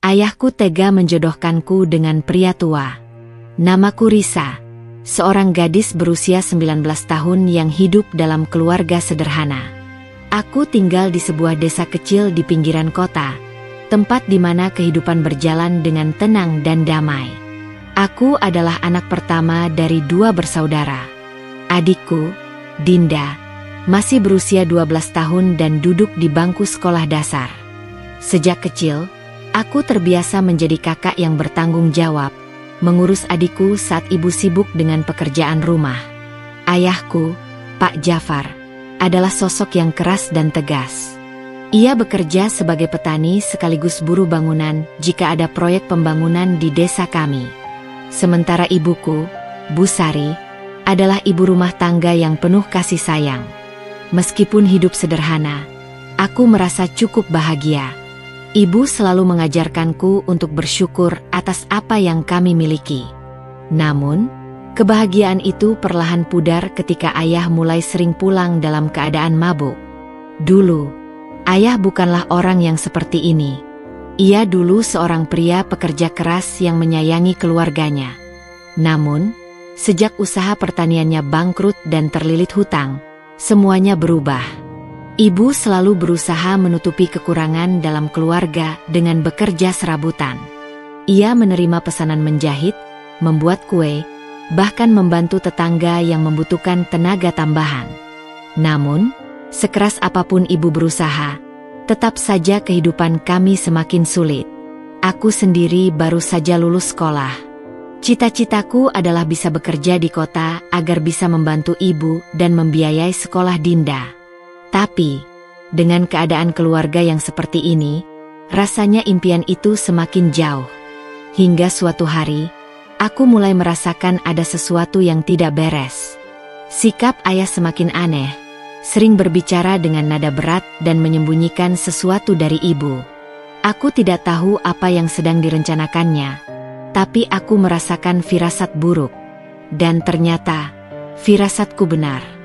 Ayahku tega menjodohkanku dengan pria tua. Namaku Risa, seorang gadis berusia 19 tahun yang hidup dalam keluarga sederhana. Aku tinggal di sebuah desa kecil di pinggiran kota, tempat di mana kehidupan berjalan dengan tenang dan damai. Aku adalah anak pertama dari 2 bersaudara. Adikku, Dinda, masih berusia 12 tahun dan duduk di bangku sekolah dasar. Sejak kecil, aku terbiasa menjadi kakak yang bertanggung jawab, mengurus adikku saat ibu sibuk dengan pekerjaan rumah. Ayahku, Pak Jafar, adalah sosok yang keras dan tegas. Ia bekerja sebagai petani sekaligus buruh bangunan jika ada proyek pembangunan di desa kami. Sementara ibuku, Bu Sari, adalah ibu rumah tangga yang penuh kasih sayang. Meskipun hidup sederhana, aku merasa cukup bahagia. Ibu selalu mengajarkanku untuk bersyukur atas apa yang kami miliki. Namun, kebahagiaan itu perlahan pudar ketika ayah mulai sering pulang dalam keadaan mabuk. Dulu, ayah bukanlah orang yang seperti ini. Ia dulu seorang pria pekerja keras yang menyayangi keluarganya. Namun, sejak usaha pertaniannya bangkrut dan terlilit hutang, semuanya berubah. Ibu selalu berusaha menutupi kekurangan dalam keluarga dengan bekerja serabutan. Ia menerima pesanan menjahit, membuat kue, bahkan membantu tetangga yang membutuhkan tenaga tambahan. Namun, sekeras apapun ibu berusaha, tetap saja kehidupan kami semakin sulit. Aku sendiri baru saja lulus sekolah. Cita-citaku adalah bisa bekerja di kota agar bisa membantu ibu dan membiayai sekolah Dinda. Tapi, dengan keadaan keluarga yang seperti ini, rasanya impian itu semakin jauh. Hingga suatu hari, aku mulai merasakan ada sesuatu yang tidak beres. Sikap ayah semakin aneh, sering berbicara dengan nada berat dan menyembunyikan sesuatu dari ibu. Aku tidak tahu apa yang sedang direncanakannya, tapi aku merasakan firasat buruk. Dan ternyata, firasatku benar.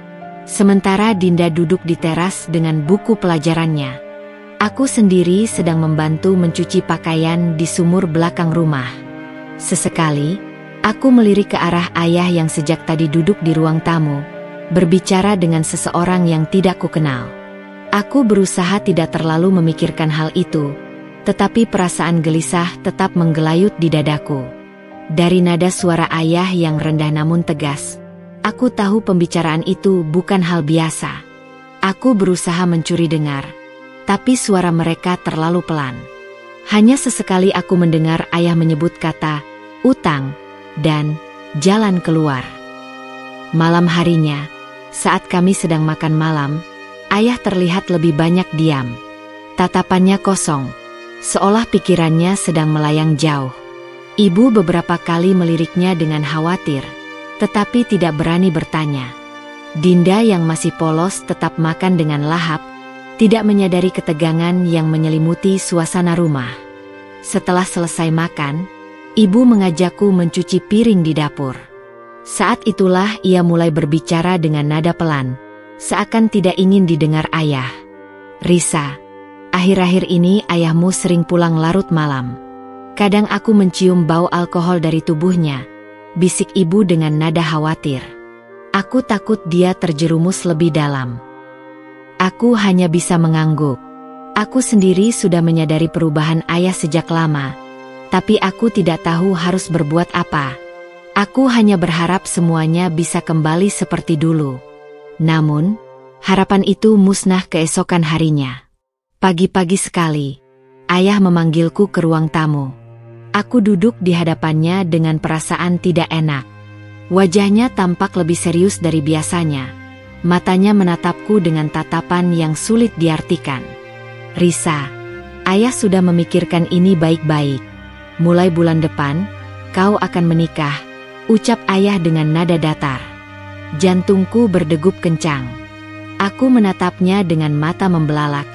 Sementara Dinda duduk di teras dengan buku pelajarannya, aku sendiri sedang membantu mencuci pakaian di sumur belakang rumah. Sesekali, aku melirik ke arah ayah yang sejak tadi duduk di ruang tamu, berbicara dengan seseorang yang tidak kukenal. Aku berusaha tidak terlalu memikirkan hal itu, tetapi perasaan gelisah tetap menggelayut di dadaku. Dari nada suara ayah yang rendah namun tegas, aku tahu pembicaraan itu bukan hal biasa. Aku berusaha mencuri dengar, tapi suara mereka terlalu pelan. Hanya sesekali aku mendengar ayah menyebut kata utang dan jalan keluar. Malam harinya, saat kami sedang makan malam, ayah terlihat lebih banyak diam. Tatapannya kosong, seolah pikirannya sedang melayang jauh. Ibu beberapa kali meliriknya dengan khawatir, tetapi tidak berani bertanya. Dinda yang masih polos tetap makan dengan lahap, tidak menyadari ketegangan yang menyelimuti suasana rumah. Setelah selesai makan, ibu mengajakku mencuci piring di dapur. Saat itulah ia mulai berbicara dengan nada pelan, seakan tidak ingin didengar ayah. Risa, akhir-akhir ini ayahmu sering pulang larut malam. Kadang aku mencium bau alkohol dari tubuhnya, bisik ibu dengan nada khawatir. Aku takut dia terjerumus lebih dalam. Aku hanya bisa mengangguk. Aku sendiri sudah menyadari perubahan ayah sejak lama, tapi aku tidak tahu harus berbuat apa. Aku hanya berharap semuanya bisa kembali seperti dulu. Namun, harapan itu musnah keesokan harinya. Pagi-pagi sekali, ayah memanggilku ke ruang tamu. Aku duduk di hadapannya dengan perasaan tidak enak. Wajahnya tampak lebih serius dari biasanya. Matanya menatapku dengan tatapan yang sulit diartikan. Risa, ayah sudah memikirkan ini baik-baik. Mulai bulan depan, kau akan menikah, ucap ayah dengan nada datar. Jantungku berdegup kencang. Aku menatapnya dengan mata membelalak,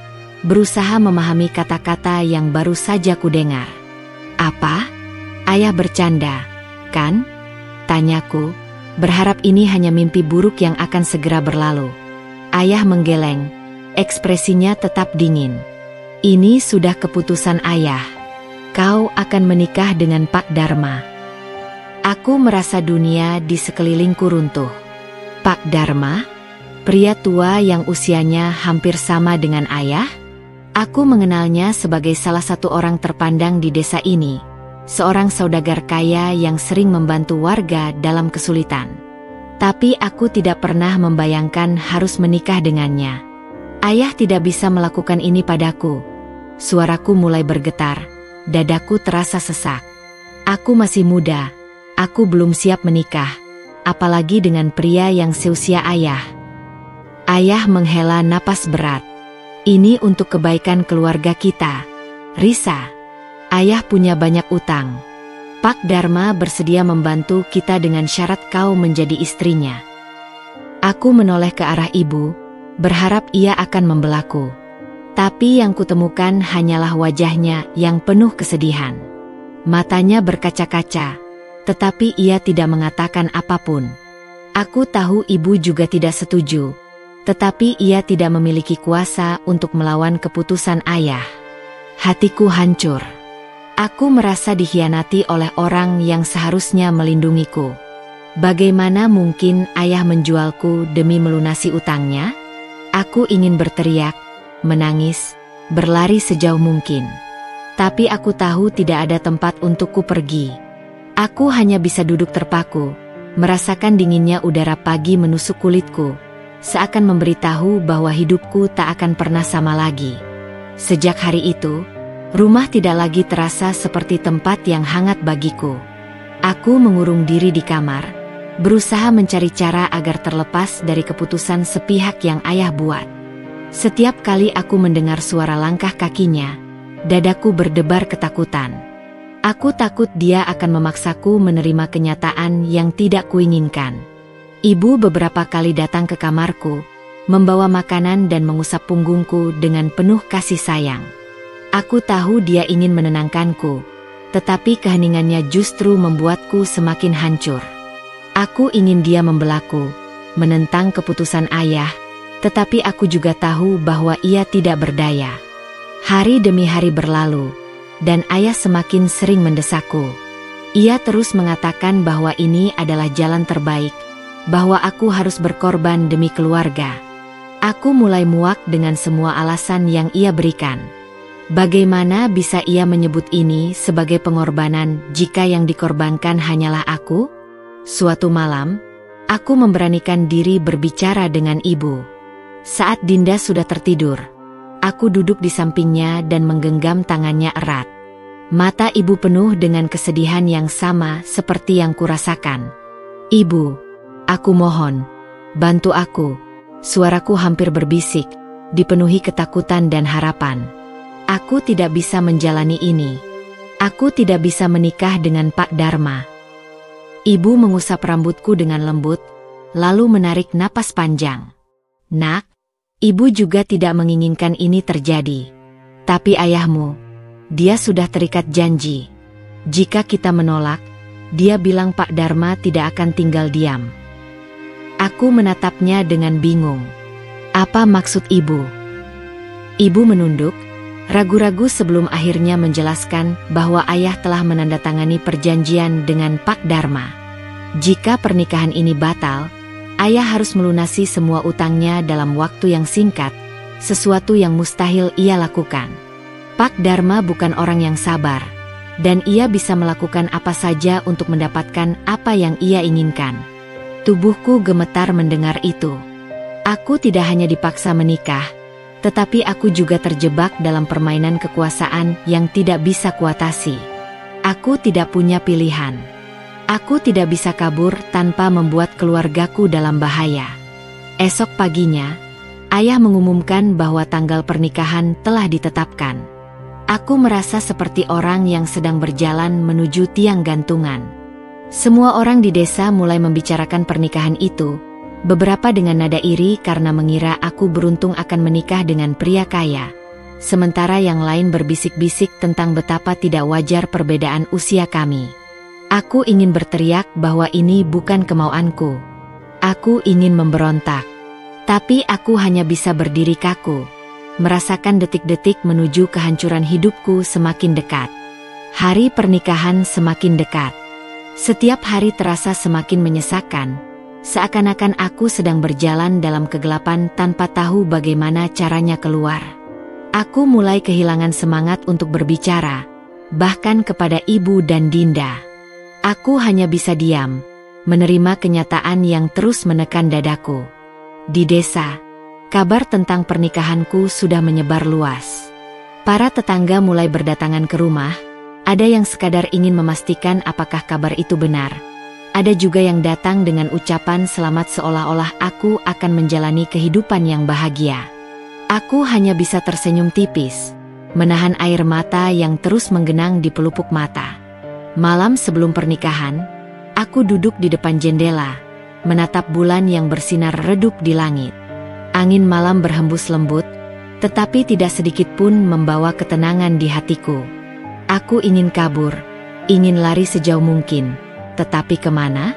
berusaha memahami kata-kata yang baru saja kudengar. Apa? Ayah bercanda, kan? Tanyaku, berharap ini hanya mimpi buruk yang akan segera berlalu. Ayah menggeleng, ekspresinya tetap dingin. Ini sudah keputusan ayah. Kau akan menikah dengan Pak Dharma. Aku merasa dunia di sekelilingku runtuh. Pak Dharma? Pria tua yang usianya hampir sama dengan ayah? Aku mengenalnya sebagai salah satu orang terpandang di desa ini. Seorang saudagar kaya yang sering membantu warga dalam kesulitan. Tapi aku tidak pernah membayangkan harus menikah dengannya. Ayah tidak bisa melakukan ini padaku. Suaraku mulai bergetar, dadaku terasa sesak. Aku masih muda, aku belum siap menikah, apalagi dengan pria yang seusia ayah. Ayah menghela napas berat. Ini untuk kebaikan keluarga kita, Risa. Ayah punya banyak utang. Pak Dharma bersedia membantu kita dengan syarat kau menjadi istrinya. Aku menoleh ke arah ibu, berharap ia akan membelaku. Tapi yang kutemukan hanyalah wajahnya yang penuh kesedihan. Matanya berkaca-kaca, tetapi ia tidak mengatakan apapun. Aku tahu ibu juga tidak setuju, tetapi ia tidak memiliki kuasa untuk melawan keputusan ayah. Hatiku hancur. Aku merasa dikhianati oleh orang yang seharusnya melindungiku. Bagaimana mungkin ayah menjualku demi melunasi utangnya? Aku ingin berteriak, menangis, berlari sejauh mungkin. Tapi aku tahu tidak ada tempat untukku pergi. Aku hanya bisa duduk terpaku, merasakan dinginnya udara pagi menusuk kulitku, seakan memberitahu bahwa hidupku tak akan pernah sama lagi. Sejak hari itu, rumah tidak lagi terasa seperti tempat yang hangat bagiku. Aku mengurung diri di kamar, berusaha mencari cara agar terlepas dari keputusan sepihak yang ayah buat. Setiap kali aku mendengar suara langkah kakinya, dadaku berdebar ketakutan. Aku takut dia akan memaksaku menerima kenyataan yang tidak kuinginkan. Ibu beberapa kali datang ke kamarku, membawa makanan dan mengusap punggungku dengan penuh kasih sayang. Aku tahu dia ingin menenangkanku, tetapi keheningannya justru membuatku semakin hancur. Aku ingin dia membelaku, menentang keputusan ayah, tetapi aku juga tahu bahwa ia tidak berdaya. Hari demi hari berlalu, dan ayah semakin sering mendesakku. Ia terus mengatakan bahwa ini adalah jalan terbaik, bahwa aku harus berkorban demi keluarga. Aku mulai muak dengan semua alasan yang ia berikan. Bagaimana bisa ia menyebut ini sebagai pengorbanan jika yang dikorbankan hanyalah aku? Suatu malam, aku memberanikan diri berbicara dengan ibu. Saat Dinda sudah tertidur, aku duduk di sampingnya dan menggenggam tangannya erat. Mata ibu penuh dengan kesedihan yang sama seperti yang kurasakan. Ibu, aku mohon, bantu aku. Suaraku hampir berbisik, dipenuhi ketakutan dan harapan. Aku tidak bisa menjalani ini. Aku tidak bisa menikah dengan Pak Dharma. Ibu mengusap rambutku dengan lembut, lalu menarik napas panjang. Nak, ibu juga tidak menginginkan ini terjadi. Tapi ayahmu, dia sudah terikat janji. Jika kita menolak, dia bilang Pak Dharma tidak akan tinggal diam. Aku menatapnya dengan bingung. Apa maksud ibu? Ibu menunduk, ragu-ragu sebelum akhirnya menjelaskan bahwa ayah telah menandatangani perjanjian dengan Pak Dharma. Jika pernikahan ini batal, ayah harus melunasi semua utangnya dalam waktu yang singkat, sesuatu yang mustahil ia lakukan. Pak Dharma bukan orang yang sabar, dan ia bisa melakukan apa saja untuk mendapatkan apa yang ia inginkan. Tubuhku gemetar mendengar itu. Aku tidak hanya dipaksa menikah, tetapi aku juga terjebak dalam permainan kekuasaan yang tidak bisa kuatasi. Aku tidak punya pilihan. Aku tidak bisa kabur tanpa membuat keluargaku dalam bahaya. Esok paginya, ayah mengumumkan bahwa tanggal pernikahan telah ditetapkan. Aku merasa seperti orang yang sedang berjalan menuju tiang gantungan. Semua orang di desa mulai membicarakan pernikahan itu, beberapa dengan nada iri karena mengira aku beruntung akan menikah dengan pria kaya. Sementara yang lain berbisik-bisik tentang betapa tidak wajar perbedaan usia kami. Aku ingin berteriak bahwa ini bukan kemauanku. Aku ingin memberontak. Tapi aku hanya bisa berdiri kaku, merasakan detik-detik menuju kehancuran hidupku semakin dekat. Hari pernikahan semakin dekat. Setiap hari terasa semakin menyesakan, seakan-akan aku sedang berjalan dalam kegelapan tanpa tahu bagaimana caranya keluar. Aku mulai kehilangan semangat untuk berbicara, bahkan kepada ibu dan Dinda. Aku hanya bisa diam, menerima kenyataan yang terus menekan dadaku. Di desa, kabar tentang pernikahanku sudah menyebar luas. Para tetangga mulai berdatangan ke rumah, ada yang sekadar ingin memastikan apakah kabar itu benar. Ada juga yang datang dengan ucapan selamat seolah-olah aku akan menjalani kehidupan yang bahagia. Aku hanya bisa tersenyum tipis, menahan air mata yang terus menggenang di pelupuk mata. Malam sebelum pernikahan, aku duduk di depan jendela, menatap bulan yang bersinar redup di langit. Angin malam berhembus lembut, tetapi tidak sedikit pun membawa ketenangan di hatiku. Aku ingin kabur, ingin lari sejauh mungkin, tetapi kemana?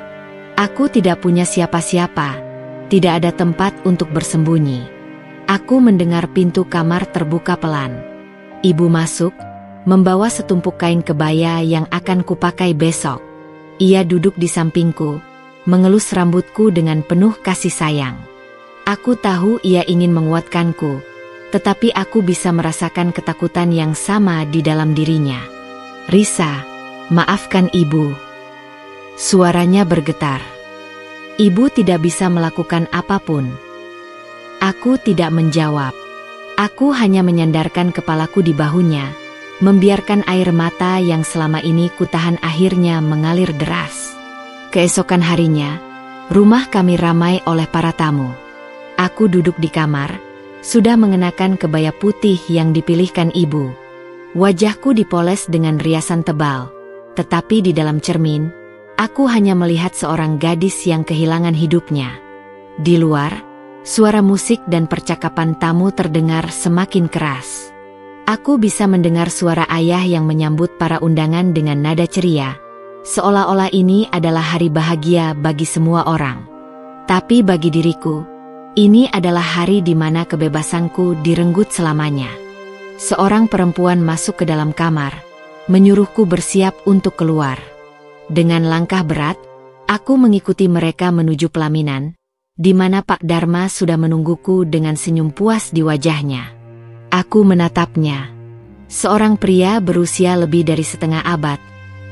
Aku tidak punya siapa-siapa, tidak ada tempat untuk bersembunyi. Aku mendengar pintu kamar terbuka pelan. Ibu masuk, membawa setumpuk kain kebaya yang akan kupakai besok. Ia duduk di sampingku, mengelus rambutku dengan penuh kasih sayang. Aku tahu ia ingin menguatkanku, tetapi aku bisa merasakan ketakutan yang sama di dalam dirinya. "Risa, maafkan ibu." Suaranya bergetar. Ibu tidak bisa melakukan apapun. Aku tidak menjawab. Aku hanya menyandarkan kepalaku di bahunya, membiarkan air mata yang selama ini kutahan akhirnya mengalir deras. Keesokan harinya, rumah kami ramai oleh para tamu. Aku duduk di kamar, sudah mengenakan kebaya putih yang dipilihkan ibu. Wajahku dipoles dengan riasan tebal, tetapi di dalam cermin, aku hanya melihat seorang gadis yang kehilangan hidupnya. Di luar, suara musik dan percakapan tamu terdengar semakin keras. Aku bisa mendengar suara ayah yang menyambut para undangan dengan nada ceria, seolah-olah ini adalah hari bahagia bagi semua orang. Tapi bagi diriku, ini adalah hari di mana kebebasanku direnggut selamanya. Seorang perempuan masuk ke dalam kamar, menyuruhku bersiap untuk keluar. Dengan langkah berat, aku mengikuti mereka menuju pelaminan, di mana Pak Dharma sudah menungguku dengan senyum puas di wajahnya. Aku menatapnya. Seorang pria berusia lebih dari setengah abad,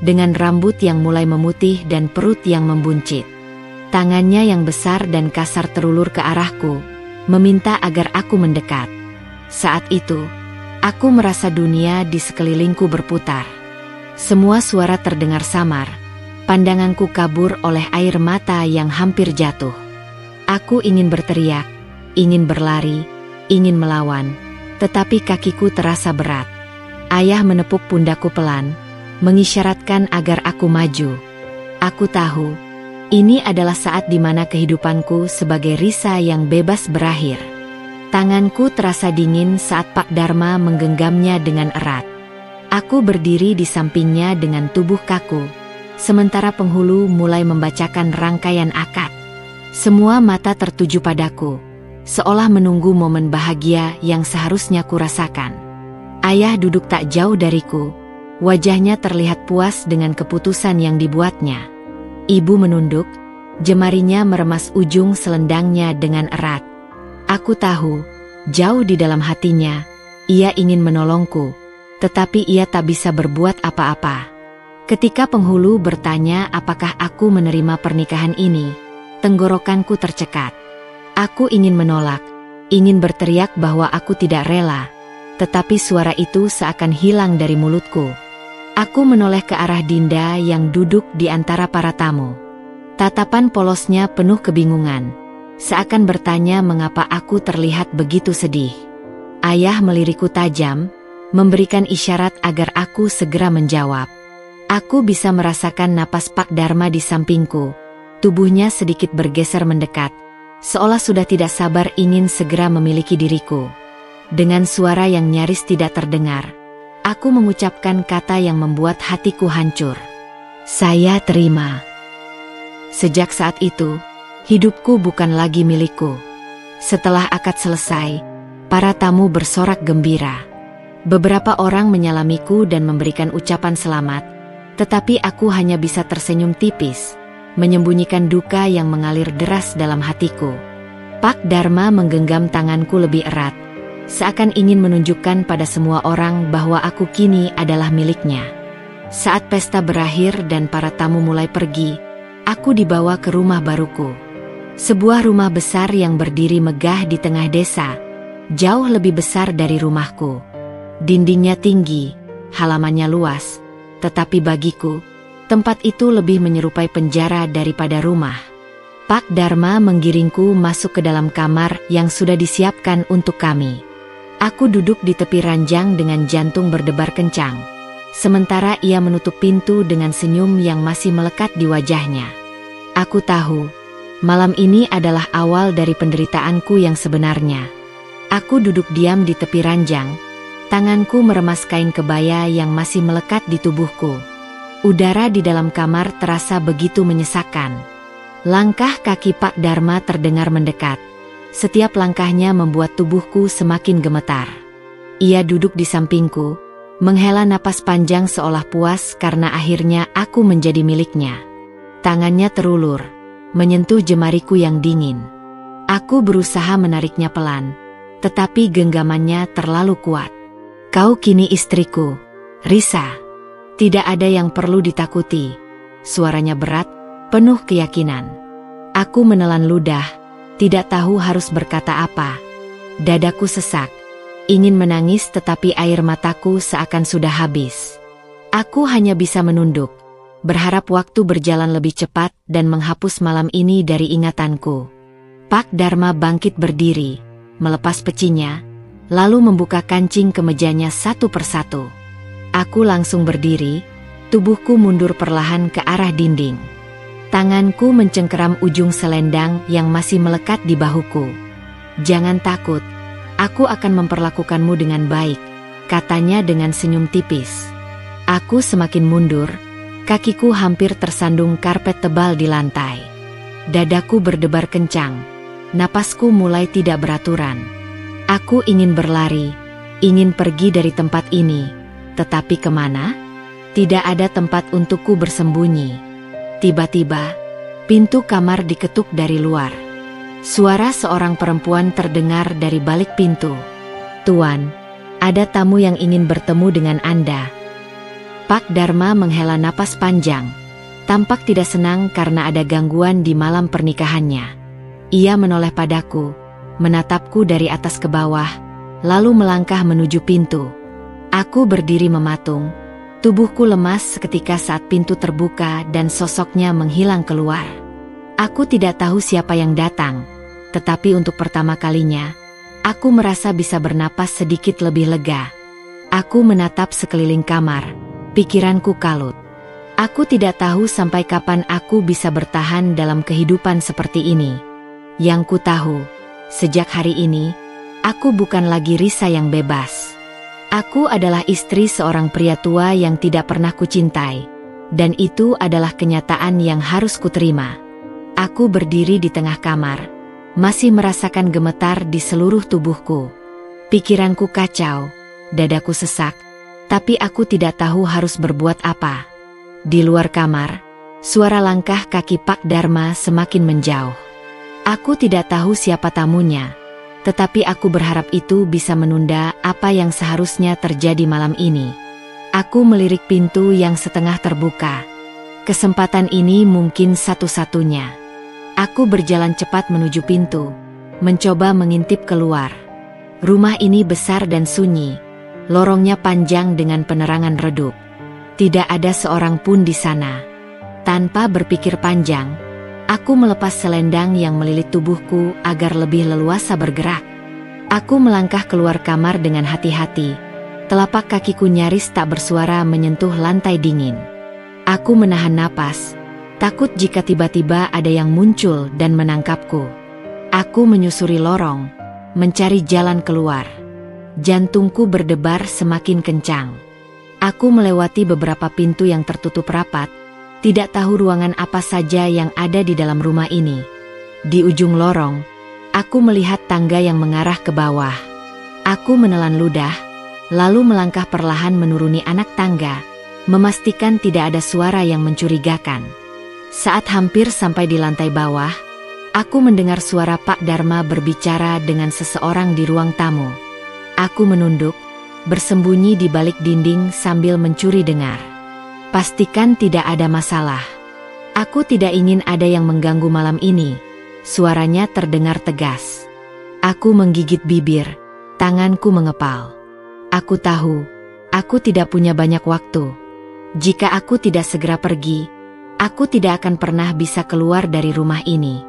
dengan rambut yang mulai memutih dan perut yang membuncit. Tangannya yang besar dan kasar terulur ke arahku, meminta agar aku mendekat. Saat itu, aku merasa dunia di sekelilingku berputar. Semua suara terdengar samar, pandanganku kabur oleh air mata yang hampir jatuh. Aku ingin berteriak, ingin berlari, ingin melawan, tetapi kakiku terasa berat. Ayah menepuk pundakku pelan, mengisyaratkan agar aku maju. Aku tahu, ini adalah saat di mana kehidupanku sebagai Risa yang bebas berakhir. Tanganku terasa dingin saat Pak Dharma menggenggamnya dengan erat. Aku berdiri di sampingnya dengan tubuh kaku, sementara penghulu mulai membacakan rangkaian akad. Semua mata tertuju padaku, seolah menunggu momen bahagia yang seharusnya kurasakan. Ayah duduk tak jauh dariku, wajahnya terlihat puas dengan keputusan yang dibuatnya. Ibu menunduk, jemarinya meremas ujung selendangnya dengan erat. Aku tahu, jauh di dalam hatinya, ia ingin menolongku, tetapi ia tak bisa berbuat apa-apa. Ketika penghulu bertanya apakah aku menerima pernikahan ini, tenggorokanku tercekat. Aku ingin menolak, ingin berteriak bahwa aku tidak rela, tetapi suara itu seakan hilang dari mulutku. Aku menoleh ke arah Dinda yang duduk di antara para tamu. Tatapan polosnya penuh kebingungan, seakan bertanya mengapa aku terlihat begitu sedih. Ayah melirikku tajam, memberikan isyarat agar aku segera menjawab. Aku bisa merasakan napas Pak Dharma di sampingku, tubuhnya sedikit bergeser mendekat, seolah sudah tidak sabar ingin segera memiliki diriku. Dengan suara yang nyaris tidak terdengar, aku mengucapkan kata yang membuat hatiku hancur. Saya terima. Sejak saat itu, hidupku bukan lagi milikku. Setelah akad selesai, para tamu bersorak gembira. Beberapa orang menyalamiku dan memberikan ucapan selamat, tetapi aku hanya bisa tersenyum tipis, menyembunyikan duka yang mengalir deras dalam hatiku. Pak Dharma menggenggam tanganku lebih erat, seakan ingin menunjukkan pada semua orang bahwa aku kini adalah miliknya. Saat pesta berakhir dan para tamu mulai pergi, aku dibawa ke rumah baruku. Sebuah rumah besar yang berdiri megah di tengah desa, jauh lebih besar dari rumahku. Dindingnya tinggi, halamannya luas, tetapi bagiku, tempat itu lebih menyerupai penjara daripada rumah. Pak Dharma menggiringku masuk ke dalam kamar yang sudah disiapkan untuk kami. Aku duduk di tepi ranjang dengan jantung berdebar kencang, sementara ia menutup pintu dengan senyum yang masih melekat di wajahnya. Aku tahu, malam ini adalah awal dari penderitaanku yang sebenarnya. Aku duduk diam di tepi ranjang, tanganku meremas kain kebaya yang masih melekat di tubuhku. Udara di dalam kamar terasa begitu menyesakkan. Langkah kaki Pak Dharma terdengar mendekat. Setiap langkahnya membuat tubuhku semakin gemetar. Ia duduk di sampingku, menghela napas panjang seolah puas karena akhirnya aku menjadi miliknya. Tangannya terulur, menyentuh jemariku yang dingin. Aku berusaha menariknya pelan, tetapi genggamannya terlalu kuat. Kau kini istriku, Risa. Tidak ada yang perlu ditakuti. Suaranya berat, penuh keyakinan. Aku menelan ludah, tidak tahu harus berkata apa. Dadaku sesak, ingin menangis tetapi air mataku seakan sudah habis. Aku hanya bisa menunduk, berharap waktu berjalan lebih cepat dan menghapus malam ini dari ingatanku. Pak Dharma bangkit berdiri, melepas pecinya, lalu membuka kancing kemejanya satu persatu. Aku langsung berdiri, tubuhku mundur perlahan ke arah dinding. Tanganku mencengkeram ujung selendang yang masih melekat di bahuku. Jangan takut, aku akan memperlakukanmu dengan baik, katanya dengan senyum tipis. Aku semakin mundur, kakiku hampir tersandung karpet tebal di lantai. Dadaku berdebar kencang, napasku mulai tidak beraturan. Aku ingin berlari, ingin pergi dari tempat ini, tetapi kemana? Tidak ada tempat untukku bersembunyi. Tiba-tiba, pintu kamar diketuk dari luar. Suara seorang perempuan terdengar dari balik pintu. "Tuan, ada tamu yang ingin bertemu dengan Anda." Pak Dharma menghela napas panjang, tampak tidak senang karena ada gangguan di malam pernikahannya. Ia menoleh padaku, menatapku dari atas ke bawah, lalu melangkah menuju pintu. Aku berdiri mematung, tubuhku lemas seketika saat pintu terbuka dan sosoknya menghilang keluar. Aku tidak tahu siapa yang datang, tetapi untuk pertama kalinya, aku merasa bisa bernapas sedikit lebih lega. Aku menatap sekeliling kamar, pikiranku kalut. Aku tidak tahu sampai kapan aku bisa bertahan dalam kehidupan seperti ini. Yang ku tahu, sejak hari ini, aku bukan lagi Risa yang bebas. Aku adalah istri seorang pria tua yang tidak pernah kucintai, dan itu adalah kenyataan yang harus kuterima. Aku berdiri di tengah kamar, masih merasakan gemetar di seluruh tubuhku. Pikiranku kacau, dadaku sesak, tapi aku tidak tahu harus berbuat apa. Di luar kamar, suara langkah kaki Pak Dharma semakin menjauh. Aku tidak tahu siapa tamunya, tetapi aku berharap itu bisa menunda apa yang seharusnya terjadi malam ini. Aku melirik pintu yang setengah terbuka. Kesempatan ini mungkin satu-satunya. Aku berjalan cepat menuju pintu, mencoba mengintip keluar. Rumah ini besar dan sunyi, lorongnya panjang dengan penerangan redup. Tidak ada seorang pun di sana. Tanpa berpikir panjang, aku melepas selendang yang melilit tubuhku agar lebih leluasa bergerak. Aku melangkah keluar kamar dengan hati-hati. Telapak kakiku nyaris tak bersuara menyentuh lantai dingin. Aku menahan napas, takut jika tiba-tiba ada yang muncul dan menangkapku. Aku menyusuri lorong, mencari jalan keluar. Jantungku berdebar semakin kencang. Aku melewati beberapa pintu yang tertutup rapat, tidak tahu ruangan apa saja yang ada di dalam rumah ini. Di ujung lorong, aku melihat tangga yang mengarah ke bawah. Aku menelan ludah, lalu melangkah perlahan menuruni anak tangga, memastikan tidak ada suara yang mencurigakan. Saat hampir sampai di lantai bawah, aku mendengar suara Pak Dharma berbicara dengan seseorang di ruang tamu. Aku menunduk, bersembunyi di balik dinding sambil mencuri dengar. Pastikan tidak ada masalah. Aku tidak ingin ada yang mengganggu malam ini. Suaranya terdengar tegas. Aku menggigit bibir, tanganku mengepal. Aku tahu, aku tidak punya banyak waktu. Jika aku tidak segera pergi, aku tidak akan pernah bisa keluar dari rumah ini.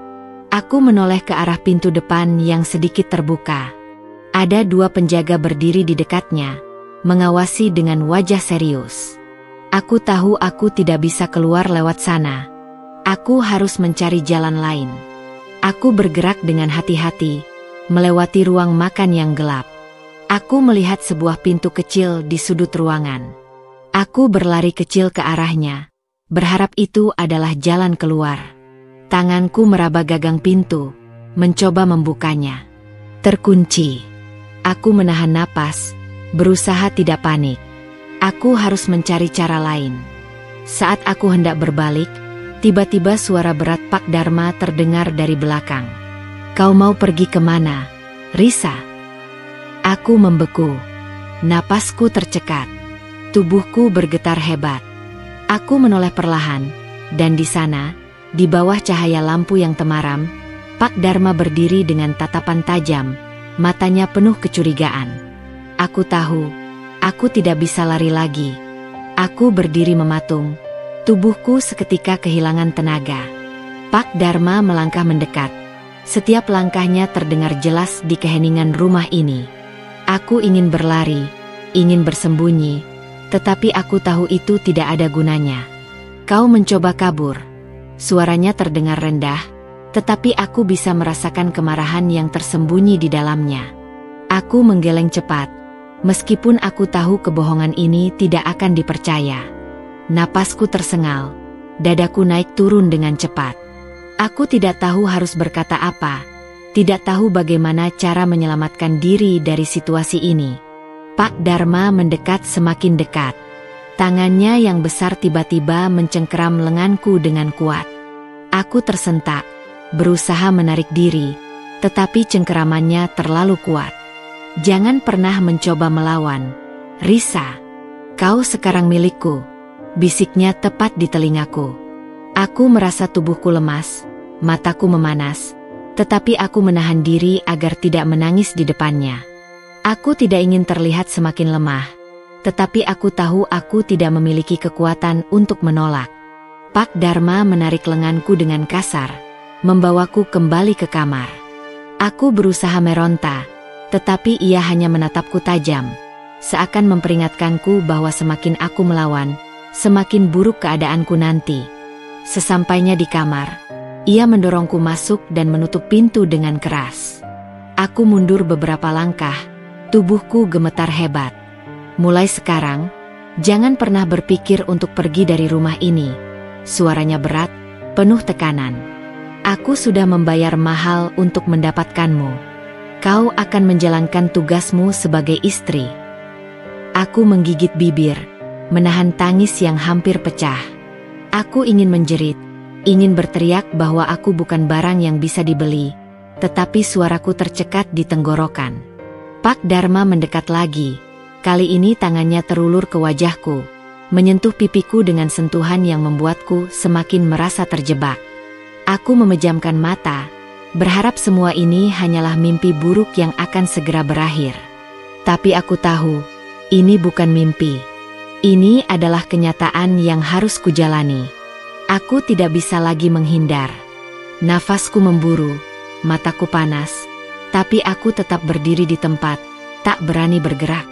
Aku menoleh ke arah pintu depan yang sedikit terbuka. Ada 2 penjaga berdiri di dekatnya, mengawasi dengan wajah serius. Aku tahu aku tidak bisa keluar lewat sana. Aku harus mencari jalan lain. Aku bergerak dengan hati-hati, melewati ruang makan yang gelap. Aku melihat sebuah pintu kecil di sudut ruangan. Aku berlari kecil ke arahnya, berharap itu adalah jalan keluar. Tanganku meraba gagang pintu, mencoba membukanya. Terkunci. Aku menahan napas, berusaha tidak panik. Aku harus mencari cara lain. Saat aku hendak berbalik, tiba-tiba suara berat Pak Dharma terdengar dari belakang. "Kau mau pergi kemana, Risa?" Aku membeku. Napasku tercekat. Tubuhku bergetar hebat. Aku menoleh perlahan, dan di sana, di bawah cahaya lampu yang temaram, Pak Dharma berdiri dengan tatapan tajam, matanya penuh kecurigaan. Aku tahu, aku tidak bisa lari lagi. Aku berdiri mematung. Tubuhku seketika kehilangan tenaga. Pak Dharma melangkah mendekat. Setiap langkahnya terdengar jelas di keheningan rumah ini. Aku ingin berlari, ingin bersembunyi, tetapi aku tahu itu tidak ada gunanya. "Kau mencoba kabur." Suaranya terdengar rendah, tetapi aku bisa merasakan kemarahan yang tersembunyi di dalamnya. Aku menggeleng cepat, meskipun aku tahu kebohongan ini tidak akan dipercaya. Napasku tersengal, dadaku naik turun dengan cepat. Aku tidak tahu harus berkata apa, tidak tahu bagaimana cara menyelamatkan diri dari situasi ini. Pak Dharma mendekat semakin dekat. Tangannya yang besar tiba-tiba mencengkeram lenganku dengan kuat. Aku tersentak, berusaha menarik diri, tetapi cengkeramannya terlalu kuat. "Jangan pernah mencoba melawan, Risa. Kau sekarang milikku," bisiknya tepat di telingaku. Aku merasa tubuhku lemas, mataku memanas, tetapi aku menahan diri agar tidak menangis di depannya. Aku tidak ingin terlihat semakin lemah, tetapi aku tahu aku tidak memiliki kekuatan untuk menolak. Pak Dharma menarik lenganku dengan kasar, membawaku kembali ke kamar. Aku berusaha meronta, tetapi ia hanya menatapku tajam, seakan memperingatkanku bahwa semakin aku melawan, semakin buruk keadaanku nanti. Sesampainya di kamar, ia mendorongku masuk dan menutup pintu dengan keras. Aku mundur beberapa langkah, tubuhku gemetar hebat. "Mulai sekarang, jangan pernah berpikir untuk pergi dari rumah ini." Suaranya berat, penuh tekanan. "Aku sudah membayar mahal untuk mendapatkanmu. Kau akan menjalankan tugasmu sebagai istri." Aku menggigit bibir, menahan tangis yang hampir pecah. Aku ingin menjerit, ingin berteriak bahwa aku bukan barang yang bisa dibeli, tetapi suaraku tercekat di tenggorokan. Pak Dharma mendekat lagi. Kali ini tangannya terulur ke wajahku, menyentuh pipiku dengan sentuhan yang membuatku semakin merasa terjebak. Aku memejamkan mata, berharap semua ini hanyalah mimpi buruk yang akan segera berakhir. Tapi aku tahu, ini bukan mimpi. Ini adalah kenyataan yang harus kujalani. Aku tidak bisa lagi menghindar. Nafasku memburu, mataku panas, tapi aku tetap berdiri di tempat, tak berani bergerak.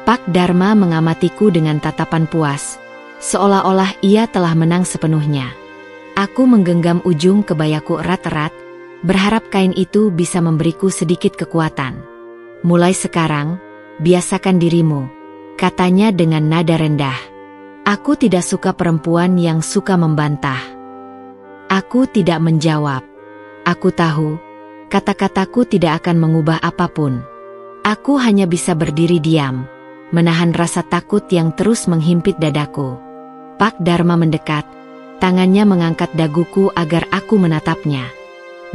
Pak Dharma mengamatiku dengan tatapan puas, seolah-olah ia telah menang sepenuhnya. Aku menggenggam ujung kebayaku erat-erat, berharap kain itu bisa memberiku sedikit kekuatan. "Mulai sekarang, biasakan dirimu," katanya dengan nada rendah. Aku tidak suka perempuan yang suka membantah. Aku tidak menjawab. Aku tahu, kata-kataku tidak akan mengubah apapun. Aku hanya bisa berdiri diam, menahan rasa takut yang terus menghimpit dadaku. Pak Dharma mendekat, tangannya mengangkat daguku agar aku menatapnya.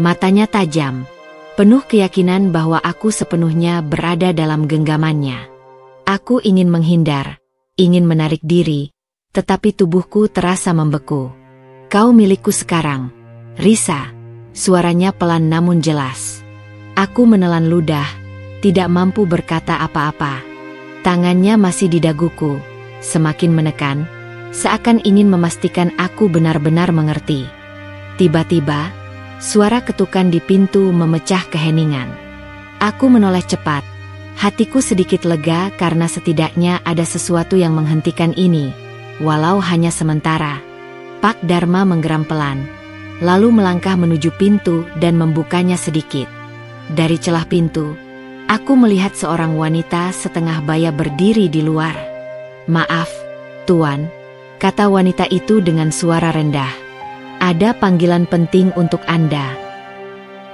Matanya tajam, penuh keyakinan bahwa aku sepenuhnya berada dalam genggamannya. Aku ingin menghindar, ingin menarik diri, tetapi tubuhku terasa membeku. Kau milikku sekarang, Risa, suaranya pelan namun jelas. Aku menelan ludah, tidak mampu berkata apa-apa. Tangannya masih di daguku, semakin menekan, seakan ingin memastikan aku benar-benar mengerti. Tiba-tiba, suara ketukan di pintu memecah keheningan. Aku menoleh cepat, hatiku sedikit lega karena setidaknya ada sesuatu yang menghentikan ini, walau hanya sementara. Pak Dharma menggeram pelan, lalu melangkah menuju pintu dan membukanya sedikit. Dari celah pintu, aku melihat seorang wanita setengah baya berdiri di luar. "Maaf, Tuan," kata wanita itu dengan suara rendah. "Ada panggilan penting untuk Anda."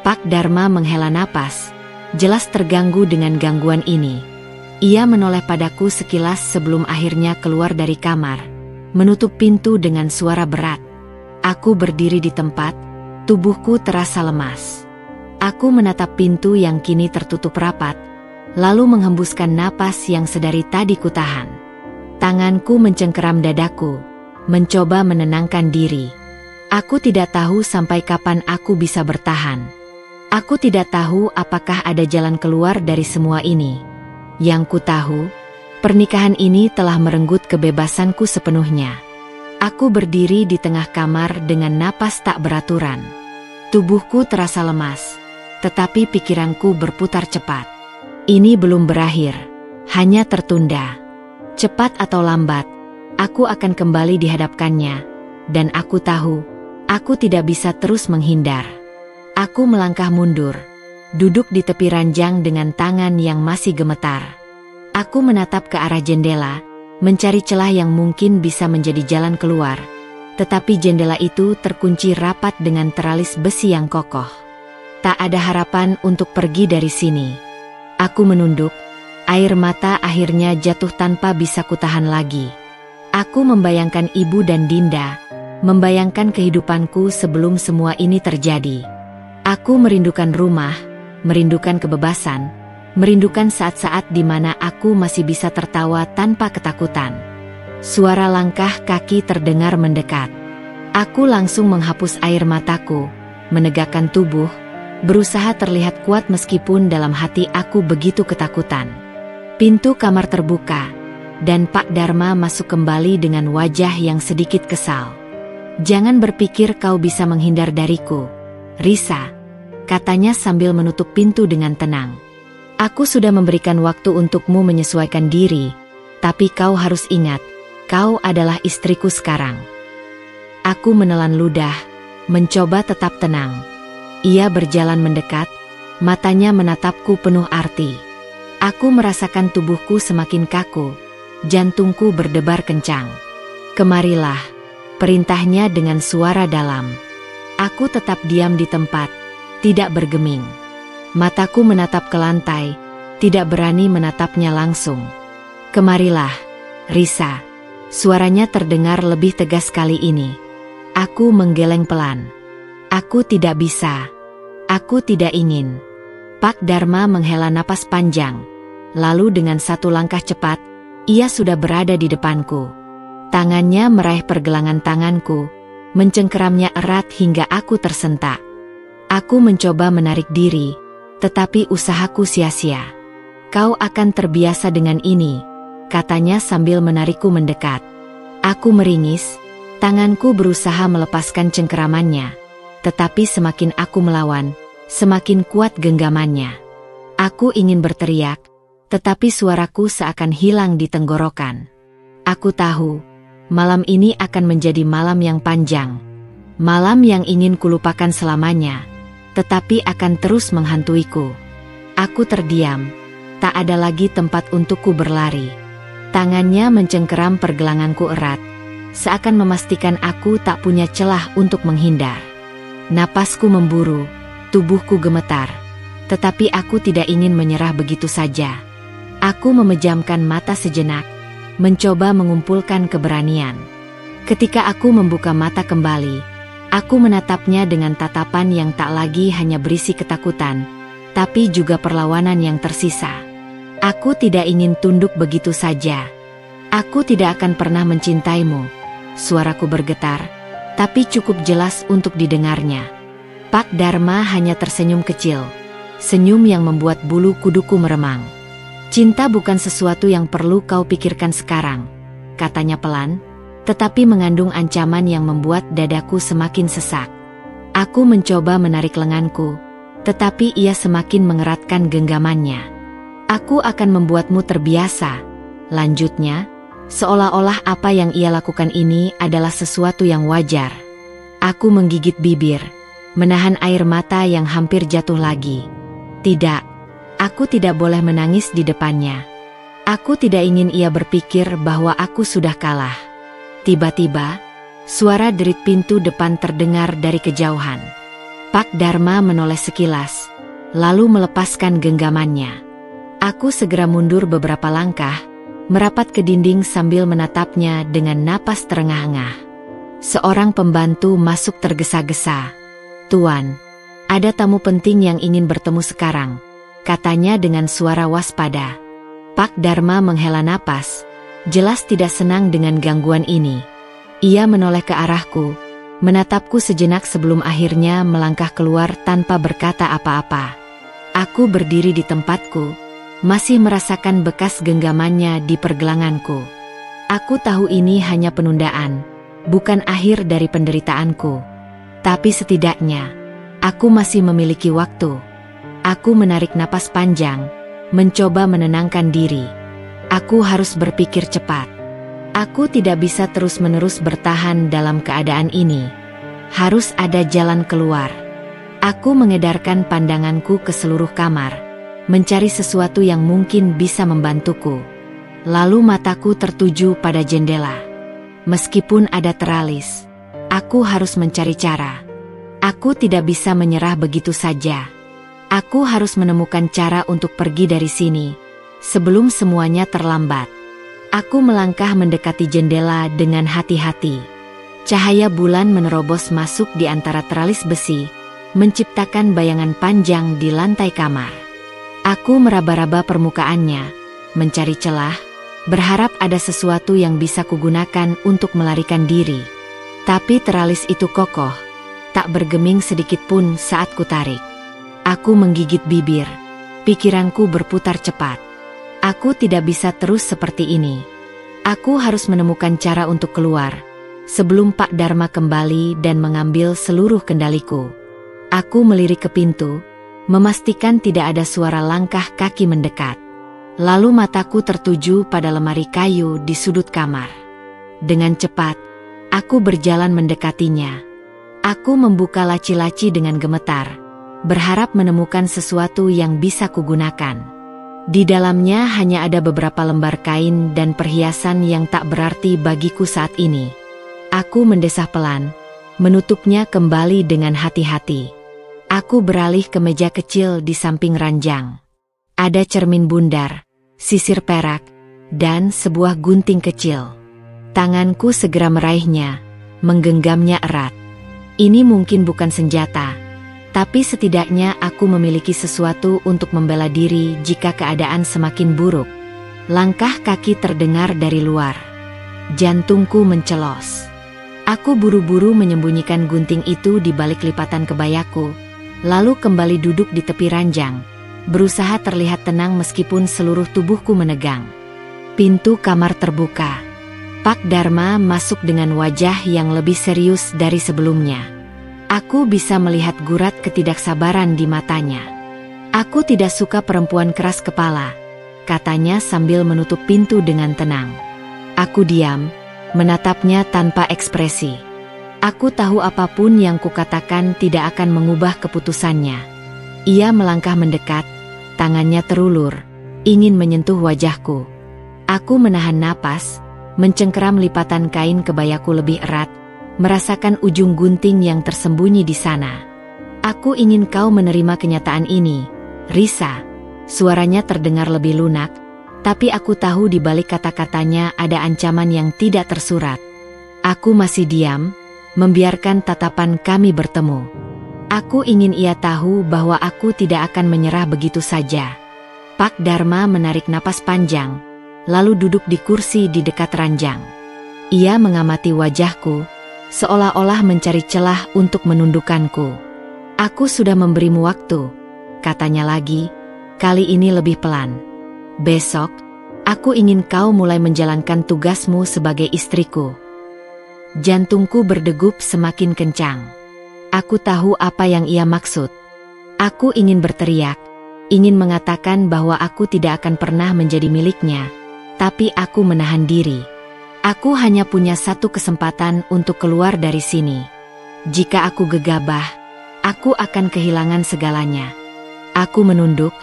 Pak Dharma menghela napas, jelas terganggu dengan gangguan ini. Ia menoleh padaku sekilas sebelum akhirnya keluar dari kamar, menutup pintu dengan suara berat. Aku berdiri di tempat, tubuhku terasa lemas. Aku menatap pintu yang kini tertutup rapat, lalu menghembuskan napas yang sedari tadi kutahan. Tanganku mencengkeram dadaku, mencoba menenangkan diri. Aku tidak tahu sampai kapan aku bisa bertahan. Aku tidak tahu apakah ada jalan keluar dari semua ini. Yang ku tahu, pernikahan ini telah merenggut kebebasanku sepenuhnya. Aku berdiri di tengah kamar dengan napas tak beraturan. Tubuhku terasa lemas, tetapi pikiranku berputar cepat. Ini belum berakhir, hanya tertunda. Cepat atau lambat, aku akan kembali dihadapkannya, dan aku tahu, aku tidak bisa terus menghindar. Aku melangkah mundur, duduk di tepi ranjang dengan tangan yang masih gemetar. Aku menatap ke arah jendela, mencari celah yang mungkin bisa menjadi jalan keluar, tetapi jendela itu terkunci rapat dengan teralis besi yang kokoh. Tak ada harapan untuk pergi dari sini. Aku menunduk, air mata akhirnya jatuh tanpa bisa kutahan lagi. Aku membayangkan ibu dan Dinda, membayangkan kehidupanku sebelum semua ini terjadi. Aku merindukan rumah, merindukan kebebasan, merindukan saat-saat di mana aku masih bisa tertawa tanpa ketakutan. Suara langkah kaki terdengar mendekat. Aku langsung menghapus air mataku, menegakkan tubuh, berusaha terlihat kuat meskipun dalam hati aku begitu ketakutan. Pintu kamar terbuka, dan Pak Dharma masuk kembali dengan wajah yang sedikit kesal. "Jangan berpikir kau bisa menghindar dariku, Risa," katanya sambil menutup pintu dengan tenang. "Aku sudah memberikan waktu untukmu menyesuaikan diri, tapi kau harus ingat, kau adalah istriku sekarang." Aku menelan ludah, mencoba tetap tenang. Ia berjalan mendekat, matanya menatapku penuh arti. Aku merasakan tubuhku semakin kaku, jantungku berdebar kencang. "Kemarilah," perintahnya dengan suara dalam. Aku tetap diam di tempat, tidak bergeming. Mataku menatap ke lantai, tidak berani menatapnya langsung. "Kemarilah, Risa," suaranya terdengar lebih tegas kali ini. Aku menggeleng pelan. "Aku tidak bisa. Aku tidak ingin." Pak Dharma menghela napas panjang. Lalu dengan satu langkah cepat, ia sudah berada di depanku. Tangannya meraih pergelangan tanganku, mencengkeramnya erat hingga aku tersentak. Aku mencoba menarik diri, tetapi usahaku sia-sia. "Kau akan terbiasa dengan ini," katanya sambil menarikku mendekat. Aku meringis, tanganku berusaha melepaskan cengkeramannya, tetapi semakin aku melawan, semakin kuat genggamannya. Aku ingin berteriak, tetapi suaraku seakan hilang di tenggorokan. Aku tahu, malam ini akan menjadi malam yang panjang. Malam yang ingin kulupakan selamanya, tetapi akan terus menghantuiku. Aku terdiam, tak ada lagi tempat untukku berlari. Tangannya mencengkeram pergelanganku erat, seakan memastikan aku tak punya celah untuk menghindar. Napasku memburu, tubuhku gemetar, tetapi aku tidak ingin menyerah begitu saja. Aku memejamkan mata sejenak, mencoba mengumpulkan keberanian. Ketika aku membuka mata kembali, aku menatapnya dengan tatapan yang tak lagi hanya berisi ketakutan, tapi juga perlawanan yang tersisa. Aku tidak ingin tunduk begitu saja. Aku tidak akan pernah mencintaimu. Suaraku bergetar, tapi cukup jelas untuk didengarnya. Pak Dharma hanya tersenyum kecil, senyum yang membuat bulu kuduku meremang. Cinta bukan sesuatu yang perlu kau pikirkan sekarang, katanya pelan, tetapi mengandung ancaman yang membuat dadaku semakin sesak. Aku mencoba menarik lenganku, tetapi ia semakin mengeratkan genggamannya. Aku akan membuatmu terbiasa, lanjutnya, seolah-olah apa yang ia lakukan ini adalah sesuatu yang wajar. Aku menggigit bibir, menahan air mata yang hampir jatuh lagi. Tidak. Aku tidak boleh menangis di depannya. Aku tidak ingin ia berpikir bahwa aku sudah kalah. Tiba-tiba, suara derit pintu depan terdengar dari kejauhan. Pak Dharma menoleh sekilas, lalu melepaskan genggamannya. Aku segera mundur beberapa langkah, merapat ke dinding sambil menatapnya dengan napas terengah-engah. Seorang pembantu masuk tergesa-gesa. "Tuan, ada tamu penting yang ingin bertemu sekarang," katanya dengan suara waspada. Pak Dharma menghela napas, jelas tidak senang dengan gangguan ini. Ia menoleh ke arahku, menatapku sejenak sebelum akhirnya melangkah keluar tanpa berkata apa-apa. Aku berdiri di tempatku, masih merasakan bekas genggamannya di pergelanganku. Aku tahu ini hanya penundaan, bukan akhir dari penderitaanku. Tapi setidaknya, aku masih memiliki waktu. Aku menarik napas panjang, mencoba menenangkan diri. Aku harus berpikir cepat. Aku tidak bisa terus-menerus bertahan dalam keadaan ini. Harus ada jalan keluar. Aku mengedarkan pandanganku ke seluruh kamar, mencari sesuatu yang mungkin bisa membantuku. Lalu mataku tertuju pada jendela. Meskipun ada teralis, aku harus mencari cara. Aku tidak bisa menyerah begitu saja. Aku harus menemukan cara untuk pergi dari sini, sebelum semuanya terlambat. Aku melangkah mendekati jendela dengan hati-hati. Cahaya bulan menerobos masuk di antara teralis besi, menciptakan bayangan panjang di lantai kamar. Aku meraba-raba permukaannya, mencari celah, berharap ada sesuatu yang bisa kugunakan untuk melarikan diri. Tapi teralis itu kokoh, tak bergeming sedikit pun saat kutarik. Aku menggigit bibir, pikiranku berputar cepat. Aku tidak bisa terus seperti ini. Aku harus menemukan cara untuk keluar, sebelum Pak Dharma kembali dan mengambil seluruh kendaliku. Aku melirik ke pintu, memastikan tidak ada suara langkah kaki mendekat. Lalu mataku tertuju pada lemari kayu di sudut kamar. Dengan cepat, aku berjalan mendekatinya. Aku membuka laci-laci dengan gemetar, berharap menemukan sesuatu yang bisa kugunakan. Di dalamnya hanya ada beberapa lembar kain dan perhiasan yang tak berarti bagiku saat ini. Aku mendesah pelan, menutupnya kembali dengan hati-hati. Aku beralih ke meja kecil di samping ranjang. Ada cermin bundar, sisir perak, dan sebuah gunting kecil. Tanganku segera meraihnya, menggenggamnya erat. Ini mungkin bukan senjata, tapi setidaknya aku memiliki sesuatu untuk membela diri jika keadaan semakin buruk. Langkah kaki terdengar dari luar. Jantungku mencelos. Aku buru-buru menyembunyikan gunting itu di balik lipatan kebayaku, lalu kembali duduk di tepi ranjang, berusaha terlihat tenang meskipun seluruh tubuhku menegang. Pintu kamar terbuka. Pak Dharma masuk dengan wajah yang lebih serius dari sebelumnya. Aku bisa melihat gurat ketidaksabaran di matanya. "Aku tidak suka perempuan keras kepala," katanya sambil menutup pintu dengan tenang. Aku diam, menatapnya tanpa ekspresi. Aku tahu apapun yang kukatakan tidak akan mengubah keputusannya. Ia melangkah mendekat, tangannya terulur, ingin menyentuh wajahku. Aku menahan napas, mencengkeram lipatan kain kebayaku lebih erat, merasakan ujung gunting yang tersembunyi di sana. "Aku ingin kau menerima kenyataan ini, Risa." Suaranya terdengar lebih lunak, Tapi aku tahu di balik kata-katanya ada ancaman yang tidak tersurat. Aku masih diam, membiarkan tatapan kami bertemu. Aku ingin ia tahu bahwa aku tidak akan menyerah begitu saja. Pak Dharma menarik napas panjang, lalu duduk di kursi di dekat ranjang. Ia mengamati wajahku, seolah-olah mencari celah untuk menundukkanku. Aku sudah memberimu waktu, katanya lagi, kali ini lebih pelan. Besok, aku ingin kau mulai menjalankan tugasmu sebagai istriku. Jantungku berdegup semakin kencang. Aku tahu apa yang ia maksud. Aku ingin berteriak, ingin mengatakan bahwa aku tidak akan pernah menjadi miliknya, tapi aku menahan diri. Aku hanya punya satu kesempatan untuk keluar dari sini. Jika aku gegabah, aku akan kehilangan segalanya. Aku menunduk,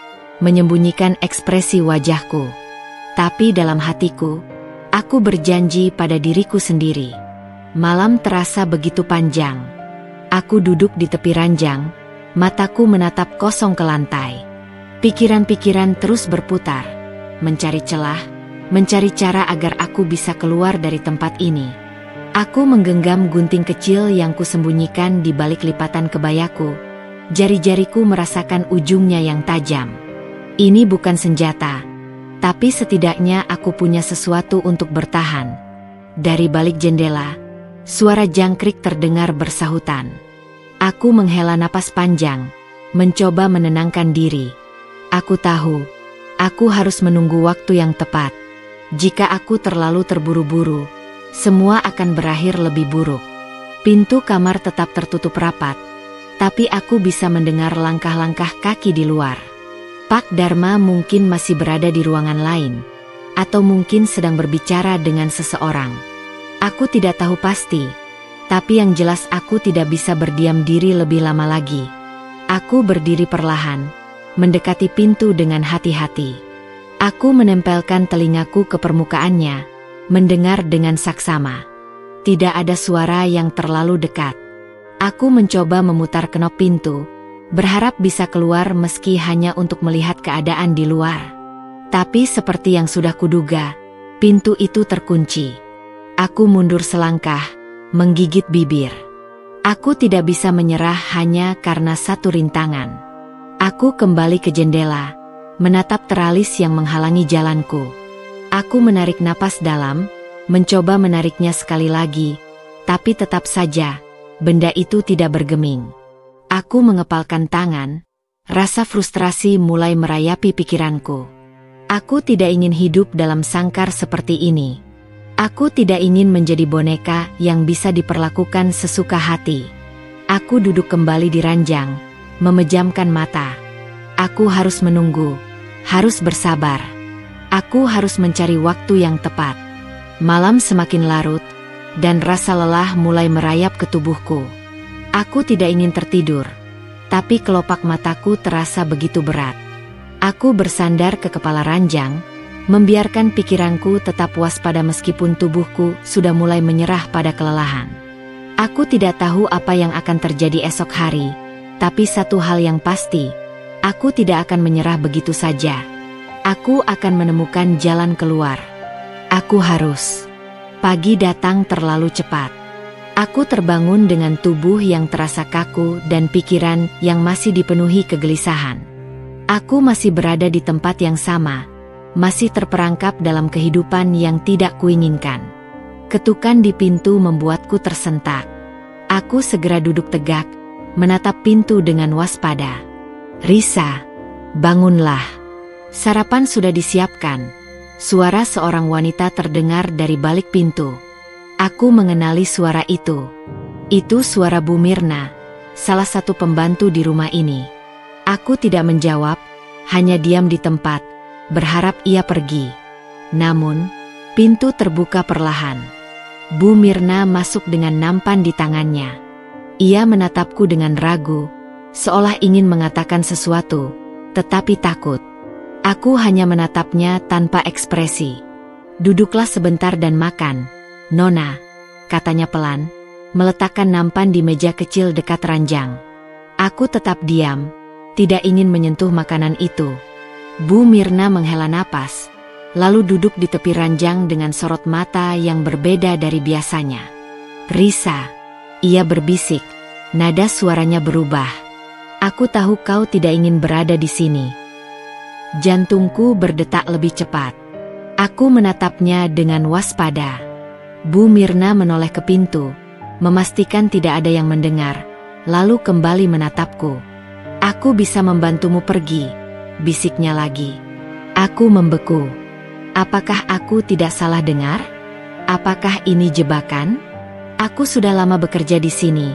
menyembunyikan ekspresi wajahku. Tapi dalam hatiku, aku berjanji pada diriku sendiri. Malam terasa begitu panjang. Aku duduk di tepi ranjang, mataku menatap kosong ke lantai. Pikiran-pikiran terus berputar, mencari celah, mencari cara agar aku bisa keluar dari tempat ini. Aku menggenggam gunting kecil yang kusembunyikan di balik lipatan kebayaku. Jari-jariku merasakan ujungnya yang tajam. Ini bukan senjata, tapi setidaknya aku punya sesuatu untuk bertahan. Dari balik jendela, suara jangkrik terdengar bersahutan. Aku menghela napas panjang, mencoba menenangkan diri. Aku tahu, aku harus menunggu waktu yang tepat. Jika aku terlalu terburu-buru, semua akan berakhir lebih buruk. Pintu kamar tetap tertutup rapat, tapi aku bisa mendengar langkah-langkah kaki di luar. Pak Dharma mungkin masih berada di ruangan lain, atau mungkin sedang berbicara dengan seseorang. Aku tidak tahu pasti, tapi yang jelas aku tidak bisa berdiam diri lebih lama lagi. Aku berdiri perlahan, mendekati pintu dengan hati-hati. Aku menempelkan telingaku ke permukaannya, mendengar dengan saksama. Tidak ada suara yang terlalu dekat. Aku mencoba memutar kenop pintu, berharap bisa keluar meski hanya untuk melihat keadaan di luar. Tapi seperti yang sudah kuduga, pintu itu terkunci. Aku mundur selangkah, menggigit bibir. Aku tidak bisa menyerah hanya karena satu rintangan. Aku kembali ke jendela, menatap teralis yang menghalangi jalanku. Aku menarik napas dalam, mencoba menariknya sekali lagi, tapi tetap saja, benda itu tidak bergeming. Aku mengepalkan tangan, rasa frustrasi mulai merayapi pikiranku. Aku tidak ingin hidup dalam sangkar seperti ini. Aku tidak ingin menjadi boneka yang bisa diperlakukan sesuka hati. Aku duduk kembali di ranjang, memejamkan mata. Aku harus menunggu, harus bersabar. Aku harus mencari waktu yang tepat. Malam semakin larut, dan rasa lelah mulai merayap ke tubuhku. Aku tidak ingin tertidur, tapi kelopak mataku terasa begitu berat. Aku bersandar ke kepala ranjang, membiarkan pikiranku tetap waspada meskipun tubuhku sudah mulai menyerah pada kelelahan. Aku tidak tahu apa yang akan terjadi esok hari, tapi satu hal yang pasti, aku tidak akan menyerah begitu saja. Aku akan menemukan jalan keluar. Aku harus. Pagi datang terlalu cepat. Aku terbangun dengan tubuh yang terasa kaku dan pikiran yang masih dipenuhi kegelisahan. Aku masih berada di tempat yang sama, masih terperangkap dalam kehidupan yang tidak kuinginkan. Ketukan di pintu membuatku tersentak. Aku segera duduk tegak, menatap pintu dengan waspada. "Risa, bangunlah. Sarapan sudah disiapkan." Suara seorang wanita terdengar dari balik pintu. Aku mengenali suara itu. Itu suara Bu Mirna, salah satu pembantu di rumah ini. Aku tidak menjawab, hanya diam di tempat, berharap ia pergi. Namun, pintu terbuka perlahan. Bu Mirna masuk dengan nampan di tangannya. Ia menatapku dengan ragu, seolah ingin mengatakan sesuatu, tetapi takut. Aku hanya menatapnya tanpa ekspresi. "Duduklah sebentar dan makan, Nona," katanya pelan, meletakkan nampan di meja kecil dekat ranjang. Aku tetap diam, tidak ingin menyentuh makanan itu. Bu Mirna menghela napas, lalu duduk di tepi ranjang dengan sorot mata yang berbeda dari biasanya. "Risa," ia berbisik, nada suaranya berubah. "Aku tahu kau tidak ingin berada di sini." Jantungku berdetak lebih cepat. Aku menatapnya dengan waspada. Bu Mirna menoleh ke pintu, memastikan tidak ada yang mendengar, lalu kembali menatapku. "Aku bisa membantumu pergi," bisiknya lagi. Aku membeku. Apakah aku tidak salah dengar? Apakah ini jebakan? "Aku sudah lama bekerja di sini.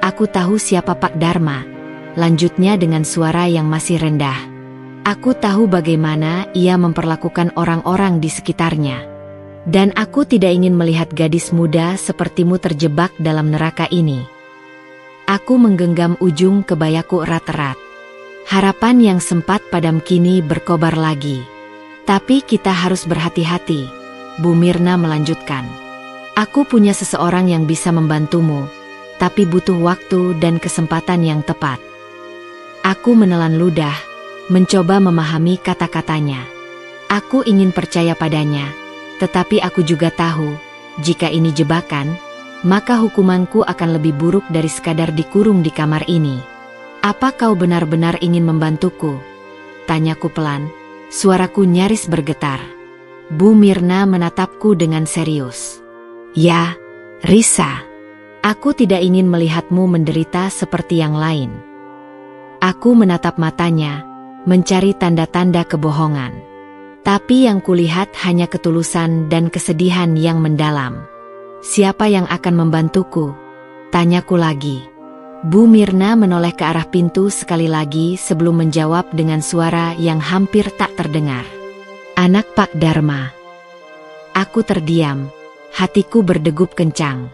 Aku tahu siapa Pak Dharma," lanjutnya dengan suara yang masih rendah. "Aku tahu bagaimana ia memperlakukan orang-orang di sekitarnya. Dan aku tidak ingin melihat gadis muda sepertimu terjebak dalam neraka ini." Aku menggenggam ujung kebayaku erat-erat. Harapan yang sempat padam kini berkobar lagi. "Tapi kita harus berhati-hati," Bu Mirna melanjutkan. "Aku punya seseorang yang bisa membantumu, tapi butuh waktu dan kesempatan yang tepat." Aku menelan ludah, mencoba memahami kata-katanya. Aku ingin percaya padanya, tetapi aku juga tahu, jika ini jebakan, maka hukumanku akan lebih buruk dari sekadar dikurung di kamar ini. "Apa kau benar-benar ingin membantuku?" tanyaku pelan, suaraku nyaris bergetar. Bu Mirna menatapku dengan serius. "Ya, Risa. Aku tidak ingin melihatmu menderita seperti yang lain." Aku menatap matanya, mencari tanda-tanda kebohongan. Tapi yang kulihat hanya ketulusan dan kesedihan yang mendalam. "Siapa yang akan membantuku?" tanyaku lagi. Bu Mirna menoleh ke arah pintu sekali lagi sebelum menjawab dengan suara yang hampir tak terdengar. "Anak Pak Dharma." Aku terdiam, hatiku berdegup kencang.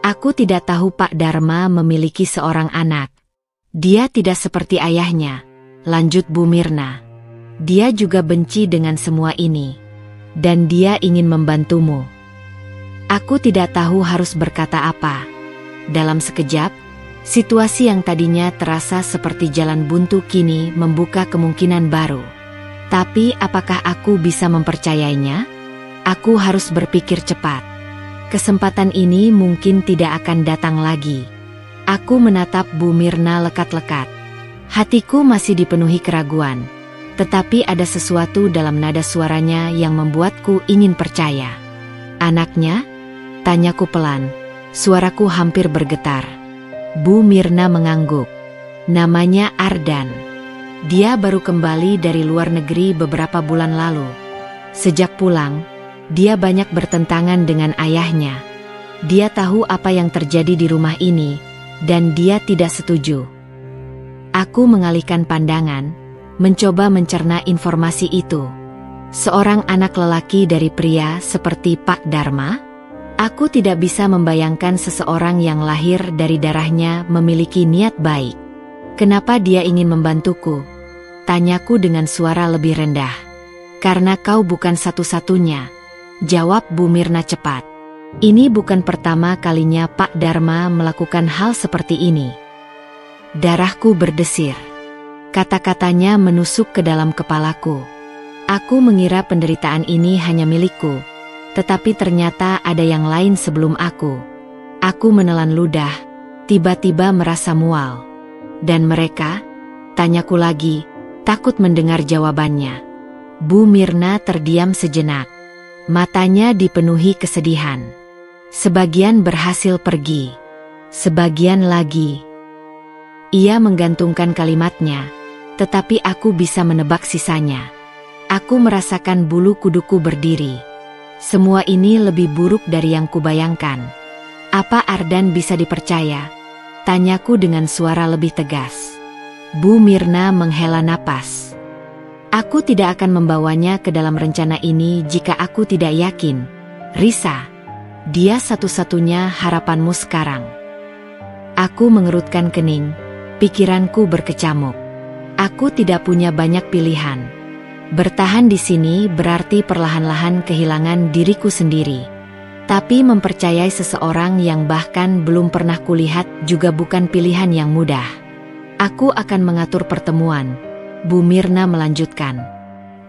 Aku tidak tahu Pak Dharma memiliki seorang anak. "Dia tidak seperti ayahnya," lanjut Bu Mirna. "Dia juga benci dengan semua ini. Dan dia ingin membantumu." Aku tidak tahu harus berkata apa. Dalam sekejap, situasi yang tadinya terasa seperti jalan buntu kini membuka kemungkinan baru. Tapi apakah aku bisa mempercayainya? Aku harus berpikir cepat. Kesempatan ini mungkin tidak akan datang lagi. Aku menatap Bu Mirna lekat-lekat. Hatiku masih dipenuhi keraguan. Tetapi ada sesuatu dalam nada suaranya yang membuatku ingin percaya. "Anaknya?" tanyaku pelan. Suaraku hampir bergetar. Bu Mirna mengangguk. "Namanya Ardan. Dia baru kembali dari luar negeri beberapa bulan lalu. Sejak pulang, dia banyak bertentangan dengan ayahnya. Dia tahu apa yang terjadi di rumah ini, dan dia tidak setuju." Aku mengalihkan pandangan, mencoba mencerna informasi itu. Seorang anak lelaki dari pria seperti Pak Dharma? Aku tidak bisa membayangkan seseorang yang lahir dari darahnya memiliki niat baik. "Kenapa dia ingin membantuku?" tanyaku dengan suara lebih rendah. "Karena kau bukan satu-satunya," jawab Bu Mirna cepat. "Ini bukan pertama kalinya Pak Dharma melakukan hal seperti ini." Darahku berdesir. Kata-katanya menusuk ke dalam kepalaku. Aku mengira penderitaan ini hanya milikku, tetapi ternyata ada yang lain sebelum aku. Aku menelan ludah, tiba-tiba merasa mual. "Dan mereka?" tanyaku lagi, takut mendengar jawabannya. Bu Mirna terdiam sejenak. Matanya dipenuhi kesedihan. "Sebagian berhasil pergi. Sebagian lagi." Ia menggantungkan kalimatnya, tetapi aku bisa menebak sisanya. Aku merasakan bulu kuduku berdiri. Semua ini lebih buruk dari yang kubayangkan. "Apa Ardan bisa dipercaya?" tanyaku dengan suara lebih tegas. Bu Mirna menghela napas. "Aku tidak akan membawanya ke dalam rencana ini jika aku tidak yakin. Risa, dia satu-satunya harapanmu sekarang." Aku mengerutkan kening, pikiranku berkecamuk. Aku tidak punya banyak pilihan. Bertahan di sini berarti perlahan-lahan kehilangan diriku sendiri. Tapi mempercayai seseorang yang bahkan belum pernah kulihat juga bukan pilihan yang mudah. "Aku akan mengatur pertemuan," Bu Mirna melanjutkan.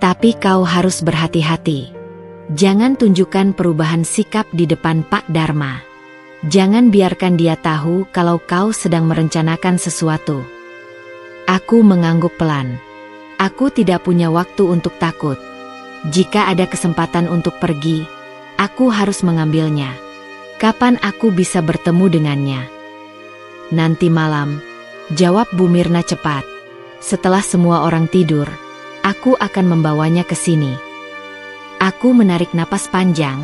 Tapi kau harus berhati-hati. Jangan tunjukkan perubahan sikap di depan Pak Dharma. Jangan biarkan dia tahu kalau kau sedang merencanakan sesuatu. Aku mengangguk pelan. Aku tidak punya waktu untuk takut. Jika ada kesempatan untuk pergi, aku harus mengambilnya. Kapan aku bisa bertemu dengannya? Nanti malam, jawab Bu Mirna cepat. Setelah semua orang tidur, aku akan membawanya ke sini. Aku menarik napas panjang,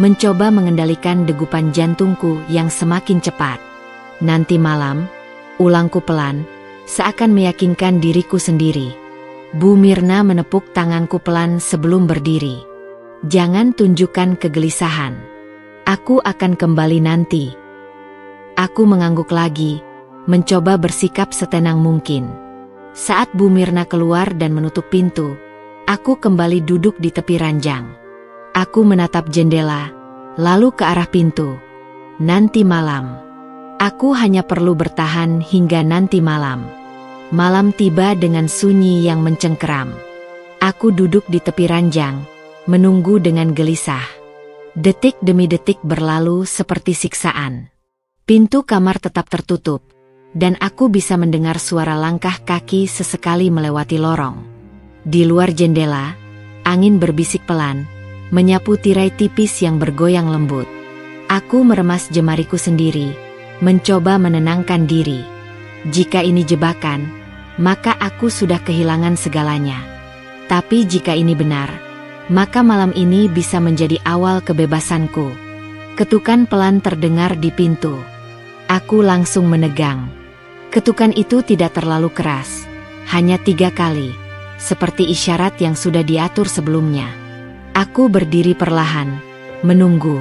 mencoba mengendalikan degupan jantungku yang semakin cepat. Nanti malam, ulangku pelan, seakan meyakinkan diriku sendiri. Bu Mirna menepuk tanganku pelan sebelum berdiri. Jangan tunjukkan kegelisahan. Aku akan kembali nanti. Aku mengangguk lagi, mencoba bersikap setenang mungkin. Saat Bu Mirna keluar dan menutup pintu, aku kembali duduk di tepi ranjang. Aku menatap jendela, lalu ke arah pintu. Nanti malam. Aku hanya perlu bertahan hingga nanti malam. Malam tiba dengan sunyi yang mencengkeram. Aku duduk di tepi ranjang, menunggu dengan gelisah. Detik demi detik berlalu seperti siksaan. Pintu kamar tetap tertutup, dan aku bisa mendengar suara langkah kaki sesekali melewati lorong. Di luar jendela, angin berbisik pelan, menyapu tirai tipis yang bergoyang lembut. Aku meremas jemariku sendiri, mencoba menenangkan diri. Jika ini jebakan, maka aku sudah kehilangan segalanya. Tapi jika ini benar, maka malam ini bisa menjadi awal kebebasanku. Ketukan pelan terdengar di pintu. Aku langsung menegang. Ketukan itu tidak terlalu keras, hanya 3 kali, seperti isyarat yang sudah diatur sebelumnya. Aku berdiri perlahan, menunggu.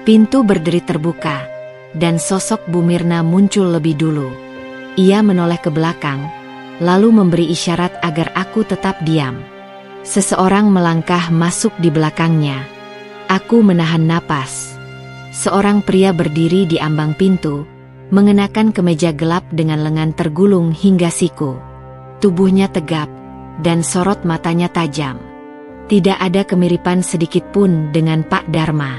Pintu berderi terbuka, dan sosok Bu Mirna muncul lebih dulu. Ia menoleh ke belakang, lalu memberi isyarat agar aku tetap diam. Seseorang melangkah masuk di belakangnya. Aku menahan napas. Seorang pria berdiri di ambang pintu, mengenakan kemeja gelap dengan lengan tergulung hingga siku. Tubuhnya tegap, dan sorot matanya tajam. Tidak ada kemiripan sedikit pun dengan Pak Dharma.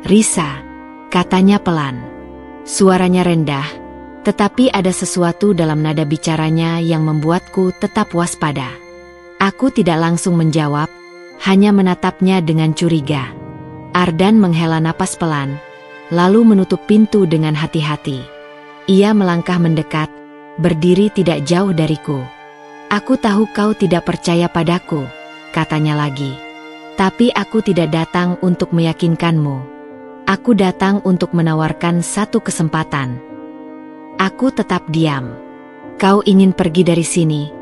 "Risa," katanya pelan. Suaranya rendah, tetapi ada sesuatu dalam nada bicaranya yang membuatku tetap waspada. Aku tidak langsung menjawab, hanya menatapnya dengan curiga. Ardan menghela napas pelan, lalu menutup pintu dengan hati-hati. Ia melangkah mendekat, berdiri tidak jauh dariku. "Aku tahu kau tidak percaya padaku," katanya lagi. "Tapi aku tidak datang untuk meyakinkanmu. Aku datang untuk menawarkan satu kesempatan." Aku tetap diam. "Kau ingin pergi dari sini?"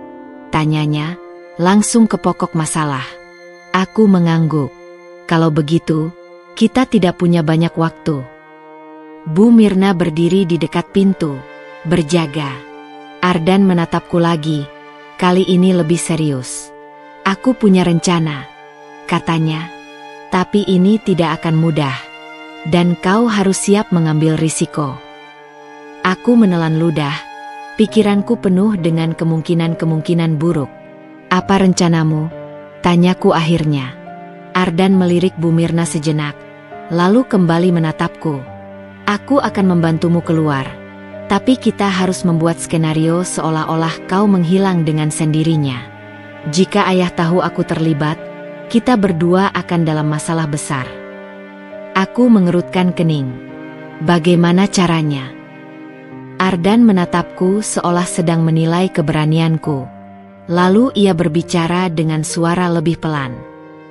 tanyanya, langsung ke pokok masalah. Aku mengangguk. "Kalau begitu, kita tidak punya banyak waktu." Bu Mirna berdiri di dekat pintu, berjaga. Ardan menatapku lagi, kali ini lebih serius. "Aku punya rencana," katanya. "Tapi ini tidak akan mudah. Dan kau harus siap mengambil risiko." Aku menelan ludah, pikiranku penuh dengan kemungkinan-kemungkinan buruk. "Apa rencanamu?" tanyaku akhirnya. Ardan melirik Bu Mirna sejenak, lalu kembali menatapku. "Aku akan membantumu keluar. Tapi kita harus membuat skenario seolah-olah kau menghilang dengan sendirinya. Jika ayah tahu aku terlibat, kita berdua akan dalam masalah besar." Aku mengerutkan kening. "Bagaimana caranya?" Ardan menatapku seolah sedang menilai keberanianku. Lalu ia berbicara dengan suara lebih pelan.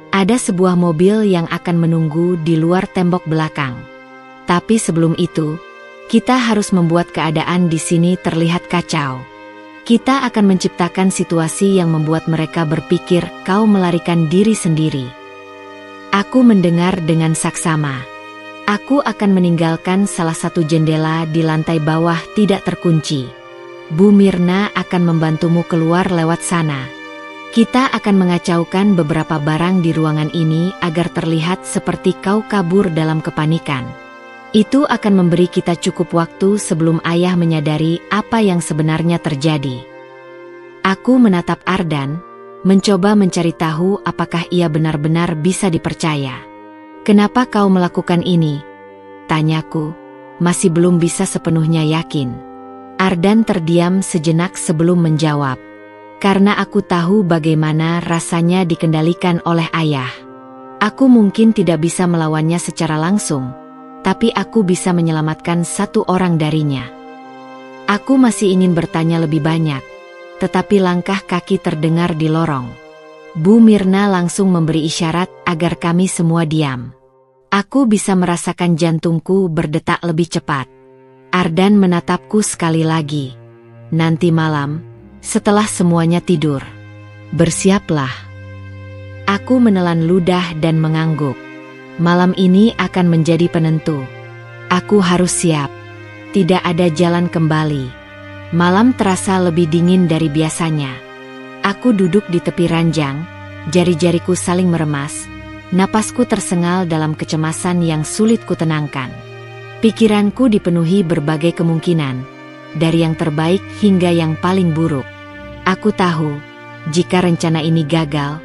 "Ada sebuah mobil yang akan menunggu di luar tembok belakang. Tapi sebelum itu, kita harus membuat keadaan di sini terlihat kacau. Kita akan menciptakan situasi yang membuat mereka berpikir kau melarikan diri sendiri." Aku mendengar dengan saksama. Aku akan meninggalkan salah satu jendela di lantai bawah tidak terkunci. Bu Mirna akan membantumu keluar lewat sana. Kita akan mengacaukan beberapa barang di ruangan ini agar terlihat seperti kau kabur dalam kepanikan. Itu akan memberi kita cukup waktu sebelum ayah menyadari apa yang sebenarnya terjadi. Aku menatap Ardan, mencoba mencari tahu apakah ia benar-benar bisa dipercaya. "Kenapa kau melakukan ini?" tanyaku, masih belum bisa sepenuhnya yakin. Ardan terdiam sejenak sebelum menjawab. "Karena aku tahu bagaimana rasanya dikendalikan oleh ayah. Aku mungkin tidak bisa melawannya secara langsung, tapi aku bisa menyelamatkan satu orang darinya." Aku masih ingin bertanya lebih banyak, tetapi langkah kaki terdengar di lorong. Bu Mirna langsung memberi isyarat agar kami semua diam. Aku bisa merasakan jantungku berdetak lebih cepat. Ardan menatapku sekali lagi. "Nanti malam, setelah semuanya tidur, bersiaplah." Aku menelan ludah dan mengangguk. Malam ini akan menjadi penentu. Aku harus siap. Tidak ada jalan kembali. Malam terasa lebih dingin dari biasanya. Aku duduk di tepi ranjang, jari-jariku saling meremas, napasku tersengal dalam kecemasan yang sulit kutenangkan. Pikiranku dipenuhi berbagai kemungkinan, dari yang terbaik hingga yang paling buruk. Aku tahu, jika rencana ini gagal,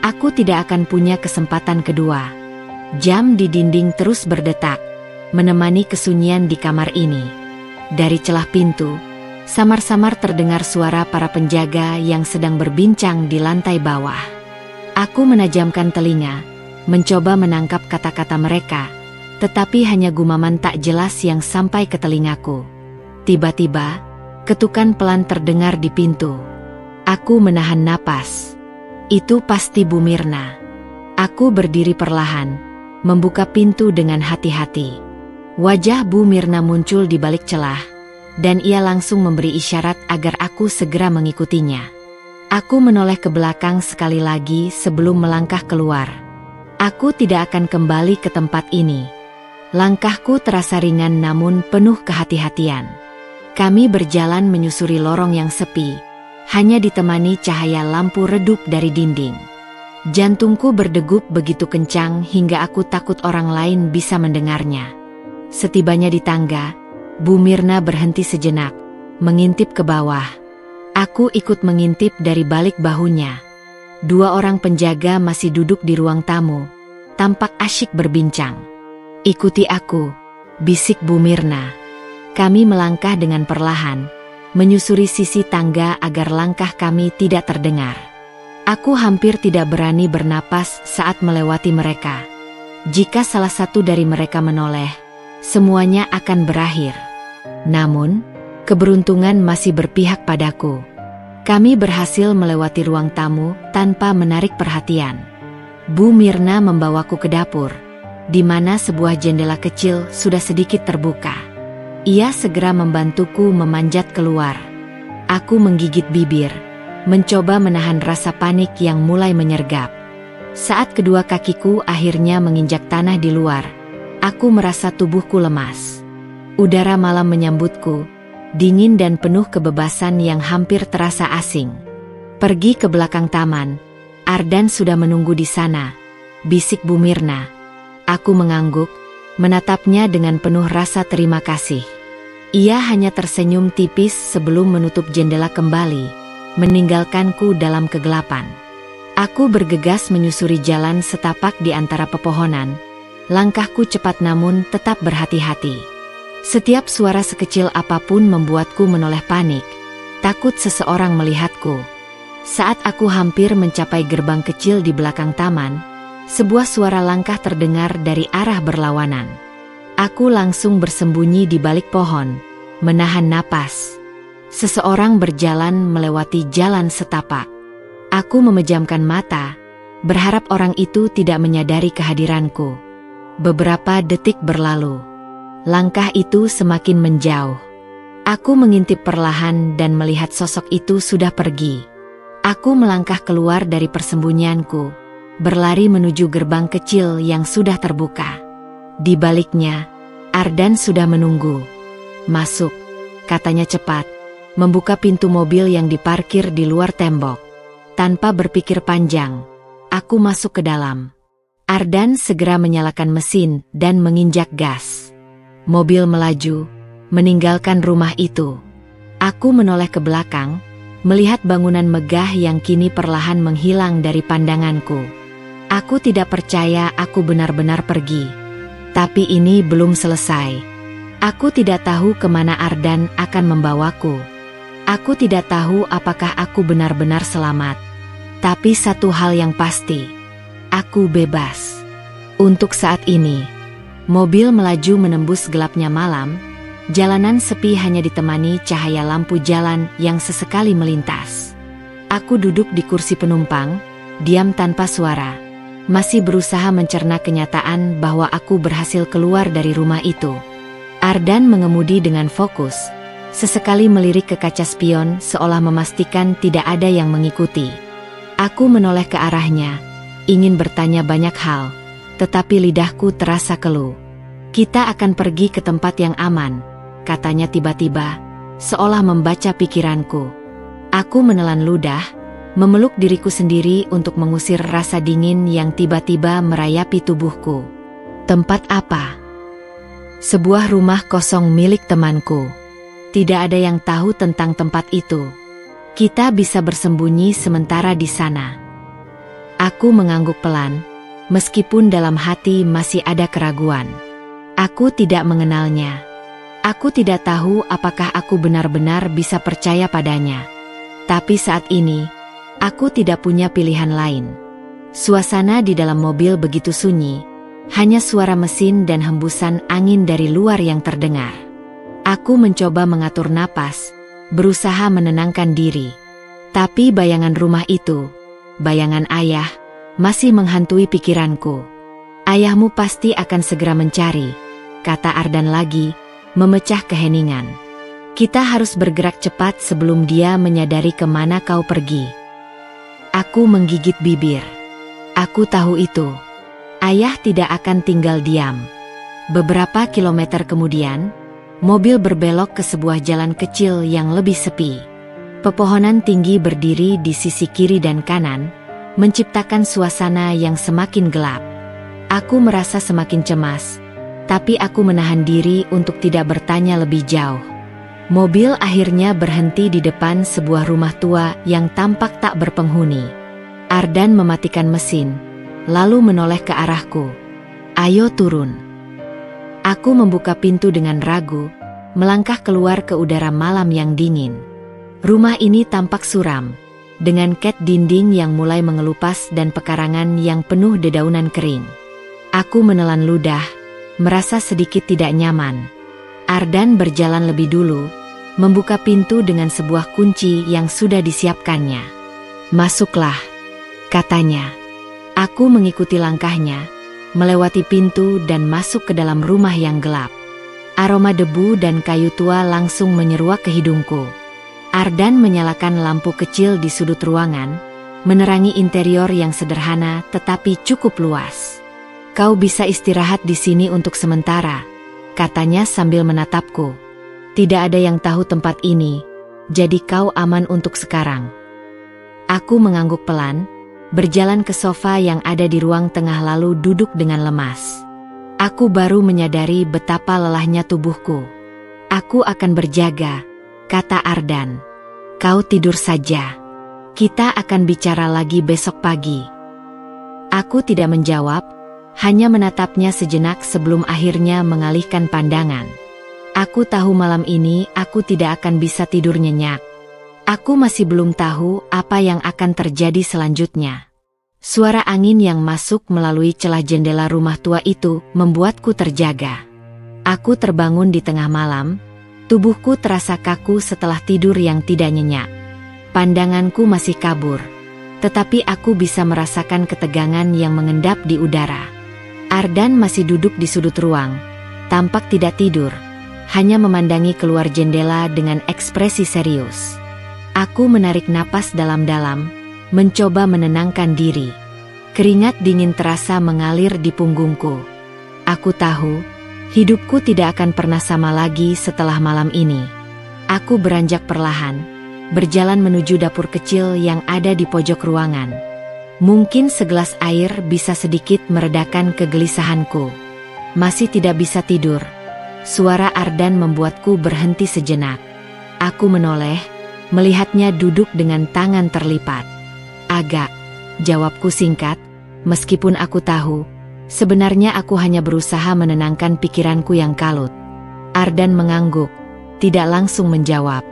aku tidak akan punya kesempatan kedua. Jam di dinding terus berdetak, menemani kesunyian di kamar ini. Dari celah pintu, samar-samar terdengar suara para penjaga yang sedang berbincang di lantai bawah. Aku menajamkan telinga, mencoba menangkap kata-kata mereka, tetapi hanya gumaman tak jelas yang sampai ke telingaku. Tiba-tiba, ketukan pelan terdengar di pintu. Aku menahan napas. Itu pasti Bu Mirna. Aku berdiri perlahan, membuka pintu dengan hati-hati. Wajah Bu Mirna muncul di balik celah, dan ia langsung memberi isyarat agar aku segera mengikutinya. Aku menoleh ke belakang sekali lagi sebelum melangkah keluar. Aku tidak akan kembali ke tempat ini. Langkahku terasa ringan namun penuh kehati-hatian. Kami berjalan menyusuri lorong yang sepi, hanya ditemani cahaya lampu redup dari dinding. Jantungku berdegup begitu kencang hingga aku takut orang lain bisa mendengarnya. Setibanya di tangga, Bu Mirna berhenti sejenak, mengintip ke bawah. Aku ikut mengintip dari balik bahunya. 2 orang penjaga masih duduk di ruang tamu, tampak asyik berbincang. "Ikuti aku," bisik Bu Mirna. Kami melangkah dengan perlahan, menyusuri sisi tangga agar langkah kami tidak terdengar. Aku hampir tidak berani bernapas saat melewati mereka. Jika salah satu dari mereka menoleh, semuanya akan berakhir. Namun, keberuntungan masih berpihak padaku. Kami berhasil melewati ruang tamu tanpa menarik perhatian. Bu Mirna membawaku ke dapur, di mana sebuah jendela kecil sudah sedikit terbuka. Ia segera membantuku memanjat keluar. Aku menggigit bibir, mencoba menahan rasa panik yang mulai menyergap. Saat kedua kakiku akhirnya menginjak tanah di luar, aku merasa tubuhku lemas. Udara malam menyambutku, dingin dan penuh kebebasan yang hampir terasa asing. "Pergi ke belakang taman, Ardan sudah menunggu di sana," bisik Bu Mirna. Aku mengangguk, menatapnya dengan penuh rasa terima kasih. Ia hanya tersenyum tipis sebelum menutup jendela kembali, meninggalkanku dalam kegelapan. Aku bergegas menyusuri jalan setapak di antara pepohonan. Langkahku cepat namun tetap berhati-hati. Setiap suara sekecil apapun membuatku menoleh panik, takut seseorang melihatku. Saat aku hampir mencapai gerbang kecil di belakang taman, sebuah suara langkah terdengar dari arah berlawanan. Aku langsung bersembunyi di balik pohon, menahan napas. Seseorang berjalan melewati jalan setapak. Aku memejamkan mata, berharap orang itu tidak menyadari kehadiranku. Beberapa detik berlalu. Langkah itu semakin menjauh. Aku mengintip perlahan dan melihat sosok itu sudah pergi. Aku melangkah keluar dari persembunyianku, berlari menuju gerbang kecil yang sudah terbuka. Di baliknya, Ardan sudah menunggu. "Masuk," katanya cepat, membuka pintu mobil yang diparkir di luar tembok. Tanpa berpikir panjang, aku masuk ke dalam. Ardan segera menyalakan mesin dan menginjak gas. Mobil melaju, meninggalkan rumah itu. Aku menoleh ke belakang, melihat bangunan megah yang kini perlahan menghilang dari pandanganku. Aku tidak percaya aku benar-benar pergi. Tapi ini belum selesai. Aku tidak tahu kemana Ardan akan membawaku. Aku tidak tahu apakah aku benar-benar selamat. Tapi satu hal yang pasti, aku bebas. Untuk saat ini, mobil melaju menembus gelapnya malam, jalanan sepi hanya ditemani cahaya lampu jalan yang sesekali melintas. Aku duduk di kursi penumpang, diam tanpa suara, masih berusaha mencerna kenyataan bahwa aku berhasil keluar dari rumah itu. Ardan mengemudi dengan fokus, sesekali melirik ke kaca spion seolah memastikan tidak ada yang mengikuti. Aku menoleh ke arahnya, ingin bertanya banyak hal, tetapi lidahku terasa keluh. Kita akan pergi ke tempat yang aman, katanya tiba-tiba, seolah membaca pikiranku. Aku menelan ludah, memeluk diriku sendiri untuk mengusir rasa dingin yang tiba-tiba merayapi tubuhku. Tempat apa? Sebuah rumah kosong milik temanku. Tidak ada yang tahu tentang tempat itu. Kita bisa bersembunyi sementara di sana. Aku mengangguk pelan, meskipun dalam hati masih ada keraguan. Aku tidak mengenalnya. Aku tidak tahu apakah aku benar-benar bisa percaya padanya. Tapi saat ini, aku tidak punya pilihan lain. Suasana di dalam mobil begitu sunyi, hanya suara mesin dan hembusan angin dari luar yang terdengar. Aku mencoba mengatur napas, berusaha menenangkan diri. Tapi bayangan rumah itu, bayangan ayah, masih menghantui pikiranku. Ayahmu pasti akan segera mencari, kata Ardan lagi, memecah keheningan. Kita harus bergerak cepat sebelum dia menyadari kemana kau pergi. Aku menggigit bibir. Aku tahu itu. Ayah tidak akan tinggal diam. Beberapa kilometer kemudian, mobil berbelok ke sebuah jalan kecil yang lebih sepi. Pepohonan tinggi berdiri di sisi kiri dan kanan, menciptakan suasana yang semakin gelap. Aku merasa semakin cemas, tapi aku menahan diri untuk tidak bertanya lebih jauh. Mobil akhirnya berhenti di depan sebuah rumah tua yang tampak tak berpenghuni. Ardan mematikan mesin, lalu menoleh ke arahku. Ayo turun. Aku membuka pintu dengan ragu, melangkah keluar ke udara malam yang dingin. Rumah ini tampak suram, dengan cat dinding yang mulai mengelupas dan pekarangan yang penuh dedaunan kering. Aku menelan ludah, merasa sedikit tidak nyaman. Ardan berjalan lebih dulu, membuka pintu dengan sebuah kunci yang sudah disiapkannya. Masuklah, katanya. Aku mengikuti langkahnya, melewati pintu dan masuk ke dalam rumah yang gelap. Aroma debu dan kayu tua langsung menyeruak ke hidungku. Ardan menyalakan lampu kecil di sudut ruangan, menerangi interior yang sederhana tetapi cukup luas. Kau bisa istirahat di sini untuk sementara, katanya sambil menatapku. Tidak ada yang tahu tempat ini, jadi kau aman untuk sekarang. Aku mengangguk pelan, berjalan ke sofa yang ada di ruang tengah lalu duduk dengan lemas. Aku baru menyadari betapa lelahnya tubuhku. Aku akan berjaga, kata Ardan. Kau tidur saja. Kita akan bicara lagi besok pagi. Aku tidak menjawab, hanya menatapnya sejenak sebelum akhirnya mengalihkan pandangan. Aku tahu malam ini aku tidak akan bisa tidur nyenyak. Aku masih belum tahu apa yang akan terjadi selanjutnya. Suara angin yang masuk melalui celah jendela rumah tua itu membuatku terjaga. Aku terbangun di tengah malam, tubuhku terasa kaku setelah tidur yang tidak nyenyak. Pandanganku masih kabur, tetapi aku bisa merasakan ketegangan yang mengendap di udara. Ardan masih duduk di sudut ruang, tampak tidak tidur, hanya memandangi keluar jendela dengan ekspresi serius. Aku menarik napas dalam-dalam, mencoba menenangkan diri. Keringat dingin terasa mengalir di punggungku. Aku tahu, hidupku tidak akan pernah sama lagi setelah malam ini. Aku beranjak perlahan, berjalan menuju dapur kecil yang ada di pojok ruangan. Mungkin segelas air bisa sedikit meredakan kegelisahanku. Masih tidak bisa tidur. Suara Ardan membuatku berhenti sejenak. Aku menoleh, melihatnya duduk dengan tangan terlipat. Agak, jawabku singkat, meskipun aku tahu, sebenarnya aku hanya berusaha menenangkan pikiranku yang kalut. Ardan mengangguk, tidak langsung menjawab.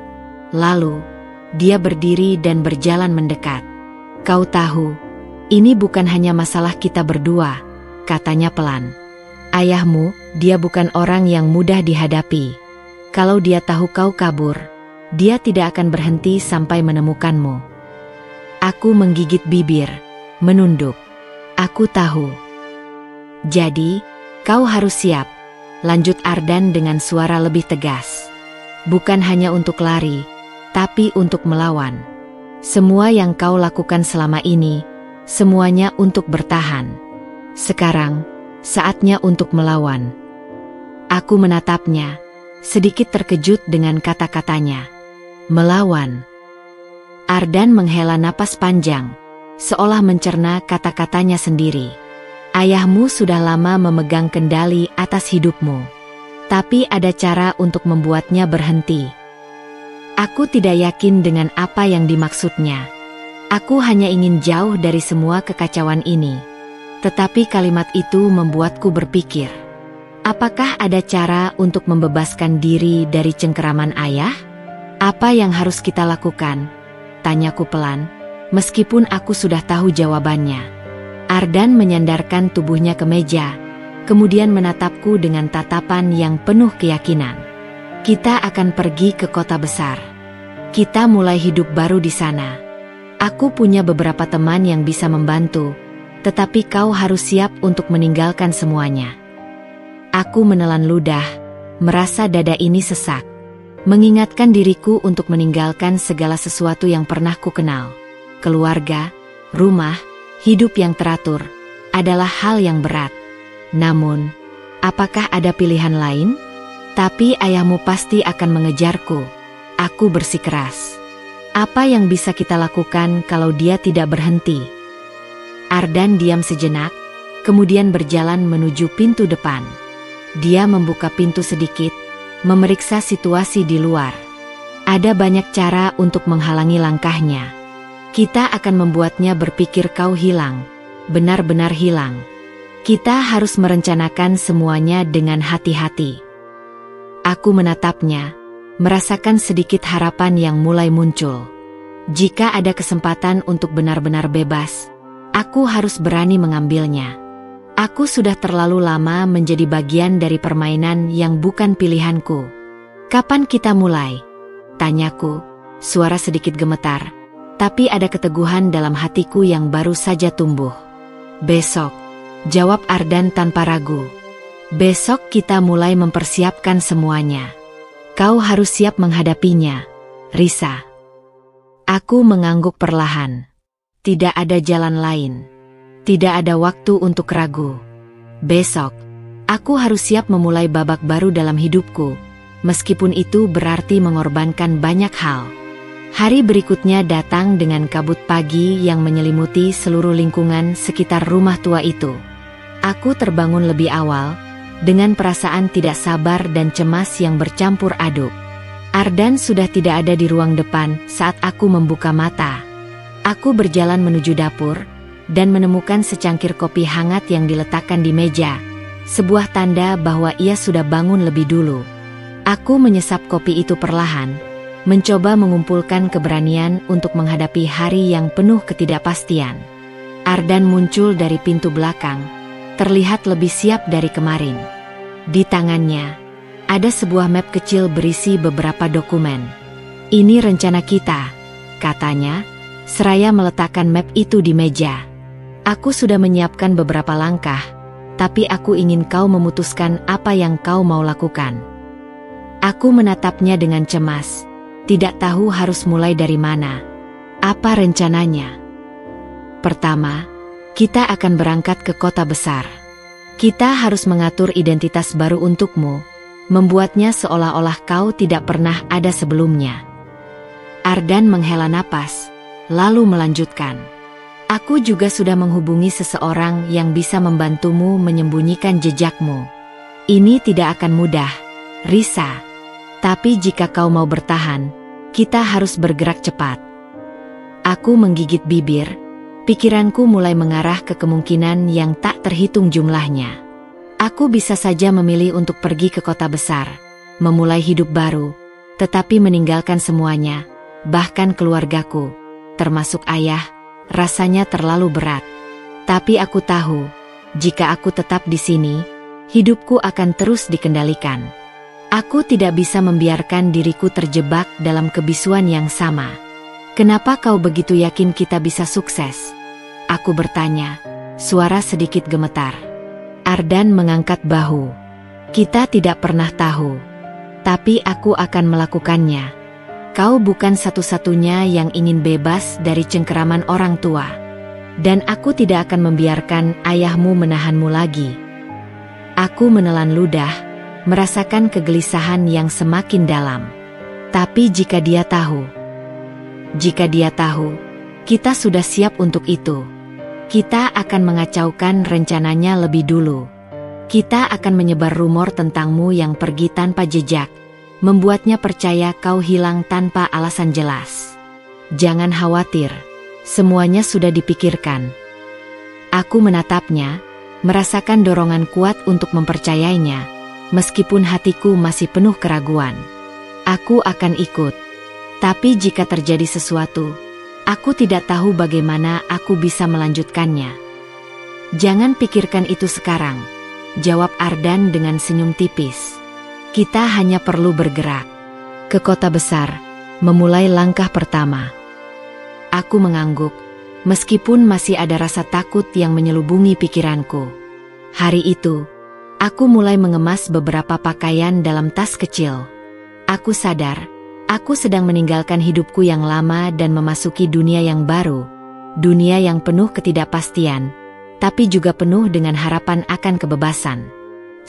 Lalu, dia berdiri dan berjalan mendekat. Kau tahu, ini bukan hanya masalah kita berdua, katanya pelan. Ayahmu, dia bukan orang yang mudah dihadapi. Kalau dia tahu kau kabur, dia tidak akan berhenti sampai menemukanmu. Aku menggigit bibir, menunduk. Aku tahu. Jadi, kau harus siap, lanjut Ardan dengan suara lebih tegas. Bukan hanya untuk lari, tapi untuk melawan. Semua yang kau lakukan selama ini, semuanya untuk bertahan. Sekarang, saatnya untuk melawan. Aku menatapnya, sedikit terkejut dengan kata-katanya. Melawan. Ardan menghela napas panjang, seolah mencerna kata-katanya sendiri. Ayahmu sudah lama memegang kendali atas hidupmu. Tapi ada cara untuk membuatnya berhenti. Aku tidak yakin dengan apa yang dimaksudnya. Aku hanya ingin jauh dari semua kekacauan ini. Tetapi kalimat itu membuatku berpikir. Apakah ada cara untuk membebaskan diri dari cengkeraman ayah? Apa yang harus kita lakukan? Tanyaku pelan, meskipun aku sudah tahu jawabannya. Ardan menyandarkan tubuhnya ke meja, kemudian menatapku dengan tatapan yang penuh keyakinan. Kita akan pergi ke kota besar. Kita mulai hidup baru di sana. Aku punya beberapa teman yang bisa membantu, tetapi kau harus siap untuk meninggalkan semuanya. Aku menelan ludah, merasa dada ini sesak. Mengingatkan diriku untuk meninggalkan segala sesuatu yang pernah ku kenal. Keluarga, rumah, hidup yang teratur, adalah hal yang berat. Namun, apakah ada pilihan lain? Tapi ayahmu pasti akan mengejarku. Aku bersikeras. Apa yang bisa kita lakukan kalau dia tidak berhenti? Ardan diam sejenak, kemudian berjalan menuju pintu depan. Dia membuka pintu sedikit, memeriksa situasi di luar. Ada banyak cara untuk menghalangi langkahnya. Kita akan membuatnya berpikir kau hilang, benar-benar hilang. Kita harus merencanakan semuanya dengan hati-hati. Aku menatapnya, merasakan sedikit harapan yang mulai muncul. Jika ada kesempatan untuk benar-benar bebas, aku harus berani mengambilnya. Aku sudah terlalu lama menjadi bagian dari permainan yang bukan pilihanku. Kapan kita mulai? Tanyaku, suara sedikit gemetar, tapi ada keteguhan dalam hatiku yang baru saja tumbuh. Besok, jawab Ardan tanpa ragu. Besok kita mulai mempersiapkan semuanya. Kau harus siap menghadapinya, Risa. Aku mengangguk perlahan. Tidak ada jalan lain. Tidak ada waktu untuk ragu. Besok, aku harus siap memulai babak baru dalam hidupku, meskipun itu berarti mengorbankan banyak hal. Hari berikutnya datang dengan kabut pagi yang menyelimuti seluruh lingkungan sekitar rumah tua itu. Aku terbangun lebih awal, dengan perasaan tidak sabar dan cemas yang bercampur aduk. Ardan sudah tidak ada di ruang depan saat aku membuka mata. Aku berjalan menuju dapur, dan menemukan secangkir kopi hangat yang diletakkan di meja, sebuah tanda bahwa ia sudah bangun lebih dulu. Aku menyesap kopi itu perlahan, mencoba mengumpulkan keberanian untuk menghadapi hari yang penuh ketidakpastian. Ardan muncul dari pintu belakang, terlihat lebih siap dari kemarin. Di tangannya, ada sebuah map kecil berisi beberapa dokumen. Ini rencana kita, katanya, seraya meletakkan map itu di meja. Aku sudah menyiapkan beberapa langkah, tapi aku ingin kau memutuskan apa yang kau mau lakukan. Aku menatapnya dengan cemas, tidak tahu harus mulai dari mana. Apa rencananya? Pertama, kita akan berangkat ke kota besar. Kita harus mengatur identitas baru untukmu, membuatnya seolah-olah kau tidak pernah ada sebelumnya. Ardan menghela napas, lalu melanjutkan. Aku juga sudah menghubungi seseorang yang bisa membantumu menyembunyikan jejakmu. Ini tidak akan mudah, Risa. Tapi jika kau mau bertahan, Kita harus bergerak cepat. Aku menggigit bibir, pikiranku mulai mengarah ke kemungkinan yang tak terhitung jumlahnya. Aku bisa saja memilih untuk pergi ke kota besar, memulai hidup baru, tetapi meninggalkan semuanya, bahkan keluargaku, termasuk ayah, rasanya terlalu berat. Tapi aku tahu, jika aku tetap di sini, hidupku akan terus dikendalikan. Aku tidak bisa membiarkan diriku terjebak dalam kebisuan yang sama. Kenapa kau begitu yakin kita bisa sukses? Aku bertanya, suara sedikit gemetar. Ardan mengangkat bahu. Kita tidak pernah tahu. Tapi aku akan melakukannya. Kau bukan satu-satunya yang ingin bebas dari cengkeraman orang tua. Dan aku tidak akan membiarkan ayahmu menahanmu lagi. Aku menelan ludah, merasakan kegelisahan yang semakin dalam. Tapi jika dia tahu, kita sudah siap untuk itu. Kita akan mengacaukan rencananya lebih dulu. Kita akan menyebar rumor tentangmu yang pergi tanpa jejak, membuatnya percaya kau hilang tanpa alasan jelas. Jangan khawatir, semuanya sudah dipikirkan. Aku menatapnya, merasakan dorongan kuat untuk mempercayainya, meskipun hatiku masih penuh keraguan. Aku akan ikut. Tapi jika terjadi sesuatu, aku tidak tahu bagaimana aku bisa melanjutkannya. Jangan pikirkan itu sekarang, jawab Ardan dengan senyum tipis. Kita hanya perlu bergerak ke kota besar, memulai langkah pertama. Aku mengangguk, meskipun masih ada rasa takut yang menyelubungi pikiranku. Hari itu, aku mulai mengemas beberapa pakaian dalam tas kecil. Aku sadar, aku sedang meninggalkan hidupku yang lama dan memasuki dunia yang baru. Dunia yang penuh ketidakpastian, tapi juga penuh dengan harapan akan kebebasan.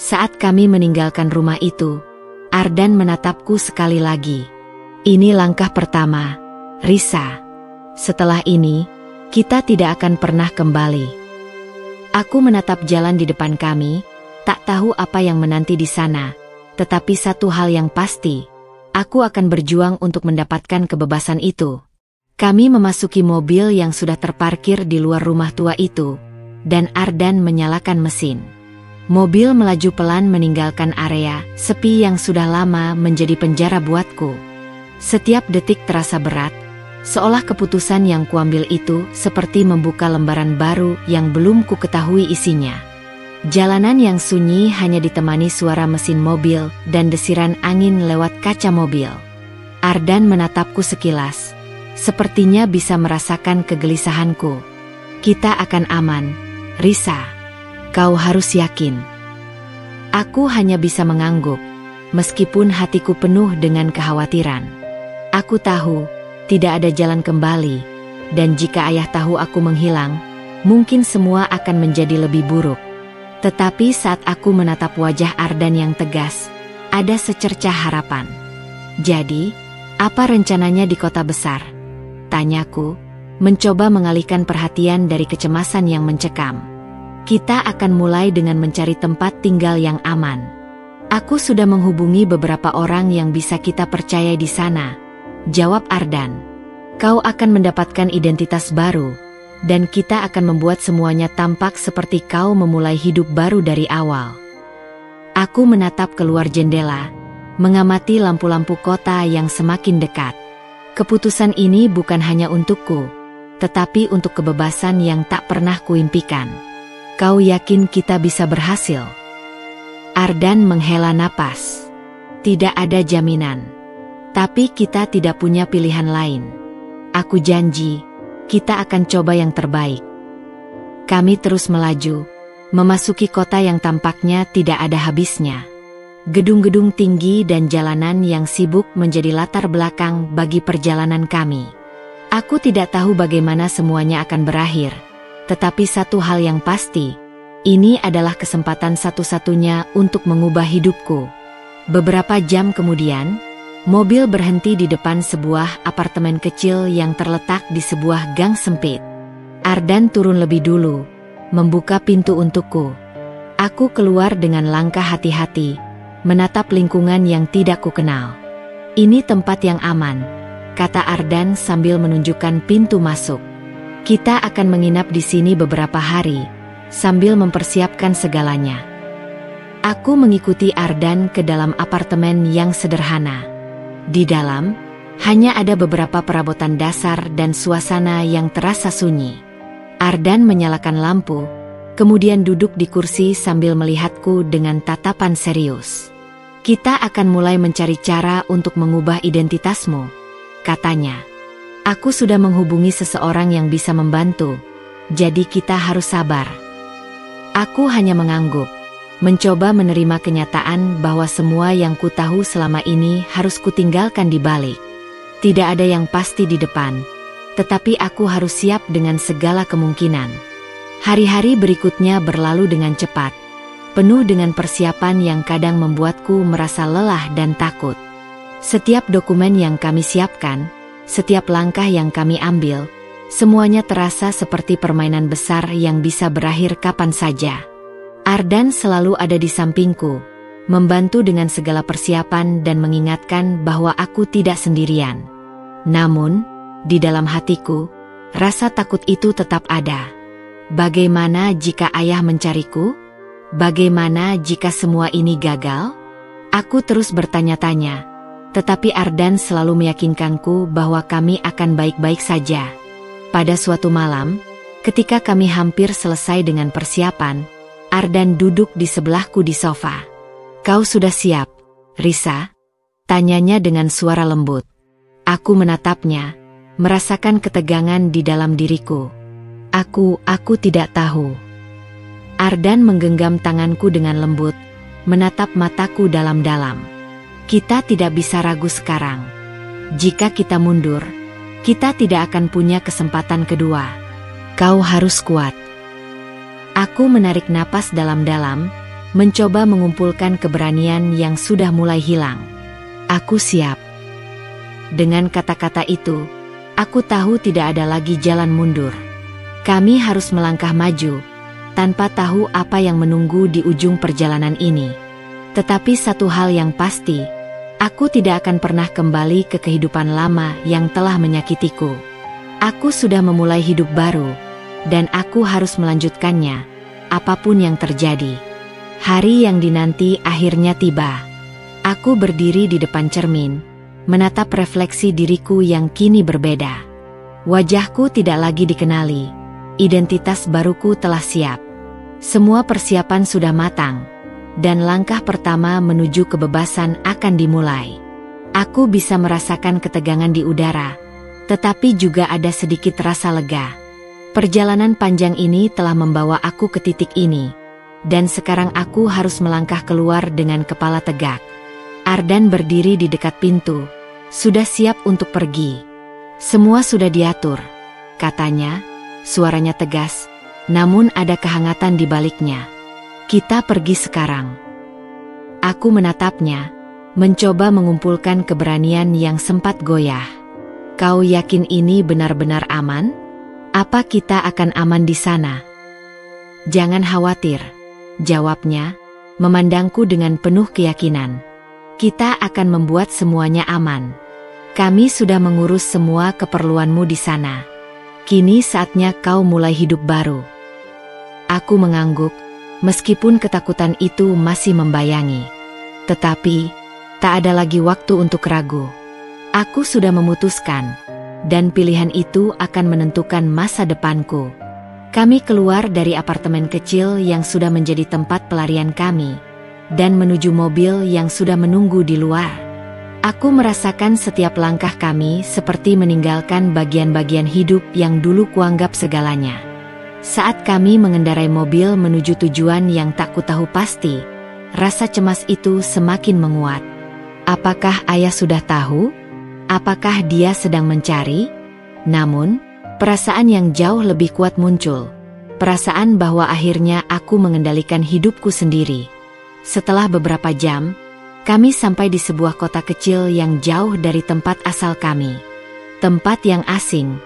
Saat kami meninggalkan rumah itu, Ardan menatapku sekali lagi. Ini langkah pertama, Risa. Setelah ini, kita tidak akan pernah kembali. Aku menatap jalan di depan kami, tak tahu apa yang menanti di sana, tetapi satu hal yang pasti, aku akan berjuang untuk mendapatkan kebebasan itu. Kami memasuki mobil yang sudah terparkir di luar rumah tua itu, dan Ardan menyalakan mesin. Mobil melaju pelan meninggalkan area sepi yang sudah lama menjadi penjara buatku. Setiap detik terasa berat, seolah keputusan yang kuambil itu seperti membuka lembaran baru yang belum ku ketahui isinya. Jalanan yang sunyi hanya ditemani suara mesin mobil dan desiran angin lewat kaca mobil. Ardan menatapku sekilas, sepertinya bisa merasakan kegelisahanku. Kita akan aman, Risa. Kau harus yakin. Aku hanya bisa mengangguk, meskipun hatiku penuh dengan kekhawatiran. Aku tahu, tidak ada jalan kembali, dan jika ayah tahu aku menghilang, mungkin semua akan menjadi lebih buruk. Tetapi saat aku menatap wajah Ardan yang tegas, ada secercah harapan. Jadi, apa rencananya di kota besar? Tanyaku, mencoba mengalihkan perhatian dari kecemasan yang mencekam. Kita akan mulai dengan mencari tempat tinggal yang aman. Aku sudah menghubungi beberapa orang yang bisa kita percaya di sana, jawab Ardan. Kau akan mendapatkan identitas baru, dan kita akan membuat semuanya tampak seperti kau memulai hidup baru dari awal. Aku menatap keluar jendela, mengamati lampu-lampu kota yang semakin dekat. Keputusan ini bukan hanya untukku, tetapi untuk kebebasan yang tak pernah kuimpikan. Kau yakin kita bisa berhasil? Ardan menghela napas. Tidak ada jaminan. Tapi kita tidak punya pilihan lain. Aku janji, kita akan coba yang terbaik. Kami terus melaju, memasuki kota yang tampaknya tidak ada habisnya. Gedung-gedung tinggi dan jalanan yang sibuk menjadi latar belakang bagi perjalanan kami. Aku tidak tahu bagaimana semuanya akan berakhir, tetapi satu hal yang pasti, ini adalah kesempatan satu-satunya untuk mengubah hidupku. Beberapa jam kemudian, mobil berhenti di depan sebuah apartemen kecil yang terletak di sebuah gang sempit. Ardan turun lebih dulu, membuka pintu untukku. Aku keluar dengan langkah hati-hati, menatap lingkungan yang tidak kukenal. Ini tempat yang aman, kata Ardan sambil menunjukkan pintu masuk. Kita akan menginap di sini beberapa hari, sambil mempersiapkan segalanya. Aku mengikuti Ardan ke dalam apartemen yang sederhana. Di dalam, hanya ada beberapa perabotan dasar dan suasana yang terasa sunyi. Ardan menyalakan lampu, kemudian duduk di kursi sambil melihatku dengan tatapan serius. Kita akan mulai mencari cara untuk mengubah identitasmu, katanya. Aku sudah menghubungi seseorang yang bisa membantu, jadi kita harus sabar. Aku hanya mengangguk, mencoba menerima kenyataan bahwa semua yang ku tahu selama ini harus kutinggalkan di balik. Tidak ada yang pasti di depan, tetapi aku harus siap dengan segala kemungkinan. Hari-hari berikutnya berlalu dengan cepat, penuh dengan persiapan yang kadang membuatku merasa lelah dan takut. Setiap dokumen yang kami siapkan, setiap langkah yang kami ambil, semuanya terasa seperti permainan besar yang bisa berakhir kapan saja. Ardan selalu ada di sampingku, membantu dengan segala persiapan dan mengingatkan bahwa aku tidak sendirian. Namun, di dalam hatiku, rasa takut itu tetap ada. Bagaimana jika ayah mencariku? Bagaimana jika semua ini gagal? Aku terus bertanya-tanya, tetapi Ardan selalu meyakinkanku bahwa kami akan baik-baik saja. Pada suatu malam, ketika kami hampir selesai dengan persiapan, Ardan duduk di sebelahku di sofa. "Kau sudah siap, Risa?" tanyanya dengan suara lembut. Aku menatapnya, merasakan ketegangan di dalam diriku. Aku tidak tahu. Ardan menggenggam tanganku dengan lembut, menatap mataku dalam-dalam. Kita tidak bisa ragu sekarang. Jika kita mundur, kita tidak akan punya kesempatan kedua. Kau harus kuat. Aku menarik napas dalam-dalam, mencoba mengumpulkan keberanian yang sudah mulai hilang. Aku siap. Dengan kata-kata itu, aku tahu tidak ada lagi jalan mundur. Kami harus melangkah maju, tanpa tahu apa yang menunggu di ujung perjalanan ini. Tetapi satu hal yang pasti, aku tidak akan pernah kembali ke kehidupan lama yang telah menyakitiku. Aku sudah memulai hidup baru, dan aku harus melanjutkannya, apapun yang terjadi. Hari yang dinanti akhirnya tiba. Aku berdiri di depan cermin, menatap refleksi diriku yang kini berbeda. Wajahku tidak lagi dikenali, identitas baruku telah siap. Semua persiapan sudah matang, dan langkah pertama menuju kebebasan akan dimulai. Aku bisa merasakan ketegangan di udara, tetapi juga ada sedikit rasa lega. Perjalanan panjang ini telah membawa aku ke titik ini, dan sekarang aku harus melangkah keluar dengan kepala tegak. Ardan berdiri di dekat pintu, sudah siap untuk pergi. Semua sudah diatur, katanya, suaranya tegas, namun ada kehangatan di baliknya. Kita pergi sekarang. Aku menatapnya, mencoba mengumpulkan keberanian yang sempat goyah. Kau yakin ini benar-benar aman? Apa kita akan aman di sana? Jangan khawatir, jawabnya, memandangku dengan penuh keyakinan. Kita akan membuat semuanya aman. Kami sudah mengurus semua keperluanmu di sana. Kini saatnya kau mulai hidup baru. Aku mengangguk, meskipun ketakutan itu masih membayangi. Tetapi, tak ada lagi waktu untuk ragu. Aku sudah memutuskan, dan pilihan itu akan menentukan masa depanku. Kami keluar dari apartemen kecil yang sudah menjadi tempat pelarian kami, dan menuju mobil yang sudah menunggu di luar. Aku merasakan setiap langkah kami seperti meninggalkan bagian-bagian hidup yang dulu kuanggap segalanya. Saat kami mengendarai mobil menuju tujuan yang tak kutahu pasti, rasa cemas itu semakin menguat. Apakah ayah sudah tahu? Apakah dia sedang mencari? Namun, perasaan yang jauh lebih kuat muncul. Perasaan bahwa akhirnya aku mengendalikan hidupku sendiri. Setelah beberapa jam, kami sampai di sebuah kota kecil yang jauh dari tempat asal kami. Tempat yang asing,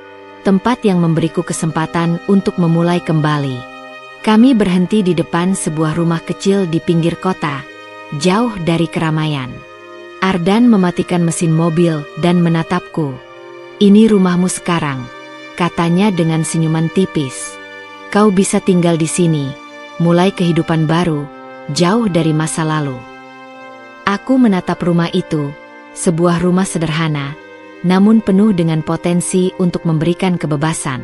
tempat yang memberiku kesempatan untuk memulai kembali. Kami berhenti di depan sebuah rumah kecil di pinggir kota, jauh dari keramaian. Ardan mematikan mesin mobil dan menatapku. "Ini rumahmu sekarang," katanya dengan senyuman tipis. "Kau bisa tinggal di sini, mulai kehidupan baru, jauh dari masa lalu." Aku menatap rumah itu, sebuah rumah sederhana, namun penuh dengan potensi untuk memberikan kebebasan.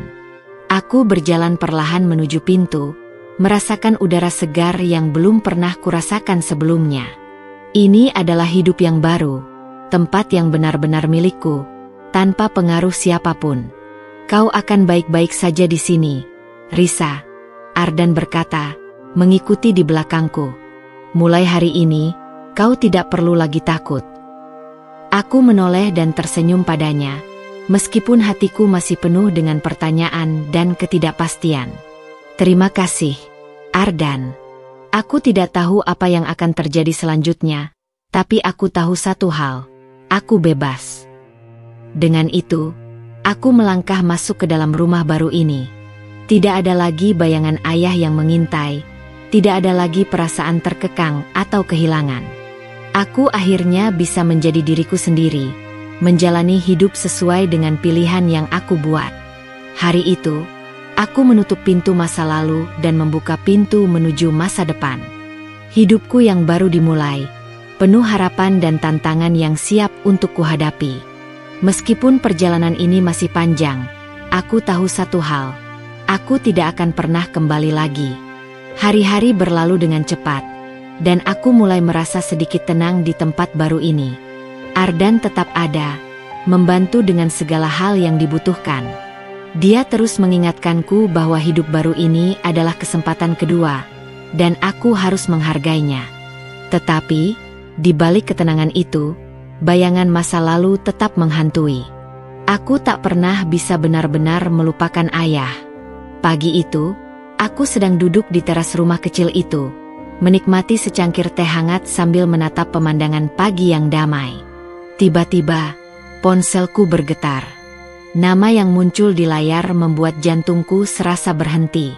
Aku berjalan perlahan menuju pintu, merasakan udara segar yang belum pernah kurasakan sebelumnya. Ini adalah hidup yang baru, tempat yang benar-benar milikku, tanpa pengaruh siapapun. "Kau akan baik-baik saja di sini, Risa," Ardan berkata, mengikuti di belakangku. "Mulai hari ini, kau tidak perlu lagi takut." Aku menoleh dan tersenyum padanya, meskipun hatiku masih penuh dengan pertanyaan dan ketidakpastian. "Terima kasih, Ardan. Aku tidak tahu apa yang akan terjadi selanjutnya, tapi aku tahu satu hal, aku bebas." Dengan itu, aku melangkah masuk ke dalam rumah baru ini. Tidak ada lagi bayangan ayah yang mengintai, tidak ada lagi perasaan terkekang atau kehilangan. Aku akhirnya bisa menjadi diriku sendiri, menjalani hidup sesuai dengan pilihan yang aku buat. Hari itu, aku menutup pintu masa lalu dan membuka pintu menuju masa depan. Hidupku yang baru dimulai, penuh harapan dan tantangan yang siap untuk kuhadapi. Meskipun perjalanan ini masih panjang, aku tahu satu hal, aku tidak akan pernah kembali lagi. Hari-hari berlalu dengan cepat, dan aku mulai merasa sedikit tenang di tempat baru ini. Ardan tetap ada, membantu dengan segala hal yang dibutuhkan. Dia terus mengingatkanku bahwa hidup baru ini adalah kesempatan kedua, dan aku harus menghargainya. Tetapi, di balik ketenangan itu, bayangan masa lalu tetap menghantui. Aku tak pernah bisa benar-benar melupakan ayah. Pagi itu, aku sedang duduk di teras rumah kecil itu, menikmati secangkir teh hangat sambil menatap pemandangan pagi yang damai. Tiba-tiba, ponselku bergetar. Nama yang muncul di layar membuat jantungku serasa berhenti.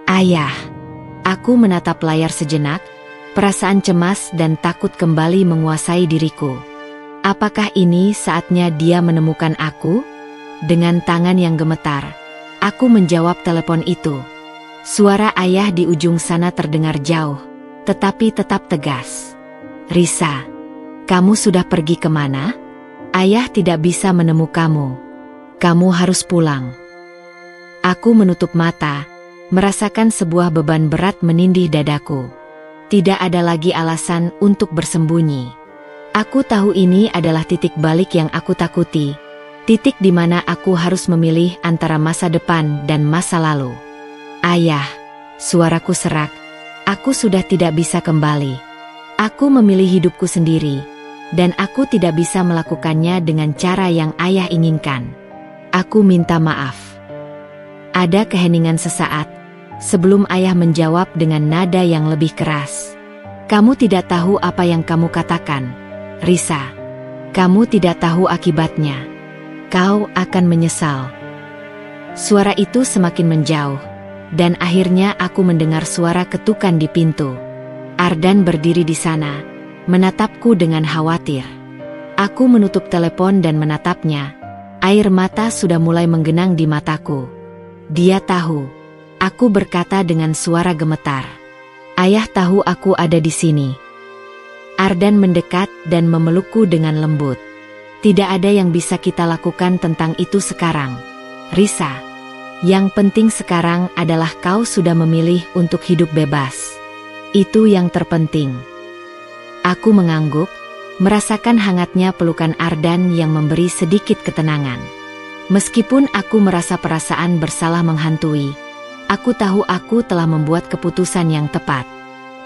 "Ayah." Aku menatap layar sejenak, perasaan cemas dan takut kembali menguasai diriku. Apakah ini saatnya dia menemukan aku? Dengan tangan yang gemetar, aku menjawab telepon itu. Suara ayah di ujung sana terdengar jauh, tetapi tetap tegas. "Risa, kamu sudah pergi kemana? Ayah tidak bisa menemukanmu. Kamu harus pulang." Aku menutup mata, merasakan sebuah beban berat menindih dadaku. Tidak ada lagi alasan untuk bersembunyi. Aku tahu ini adalah titik balik yang aku takuti, titik di mana aku harus memilih antara masa depan dan masa lalu. "Ayah," suaraku serak, "aku sudah tidak bisa kembali. Aku memilih hidupku sendiri, dan aku tidak bisa melakukannya dengan cara yang ayah inginkan. Aku minta maaf." Ada keheningan sesaat, sebelum ayah menjawab dengan nada yang lebih keras. "Kamu tidak tahu apa yang kamu katakan, Risa. Kamu tidak tahu akibatnya. Kau akan menyesal." Suara itu semakin menjauh, dan akhirnya aku mendengar suara ketukan di pintu. Ardan berdiri di sana, menatapku dengan khawatir. Aku menutup telepon dan menatapnya. Air mata sudah mulai menggenang di mataku. "Dia tahu," aku berkata dengan suara gemetar. "Ayah tahu aku ada di sini." Ardan mendekat dan memelukku dengan lembut. "Tidak ada yang bisa kita lakukan tentang itu sekarang, Risa. Yang penting sekarang adalah kau sudah memilih untuk hidup bebas. Itu yang terpenting." Aku mengangguk, merasakan hangatnya pelukan Ardan yang memberi sedikit ketenangan. Meskipun aku merasa perasaan bersalah menghantui, aku tahu aku telah membuat keputusan yang tepat.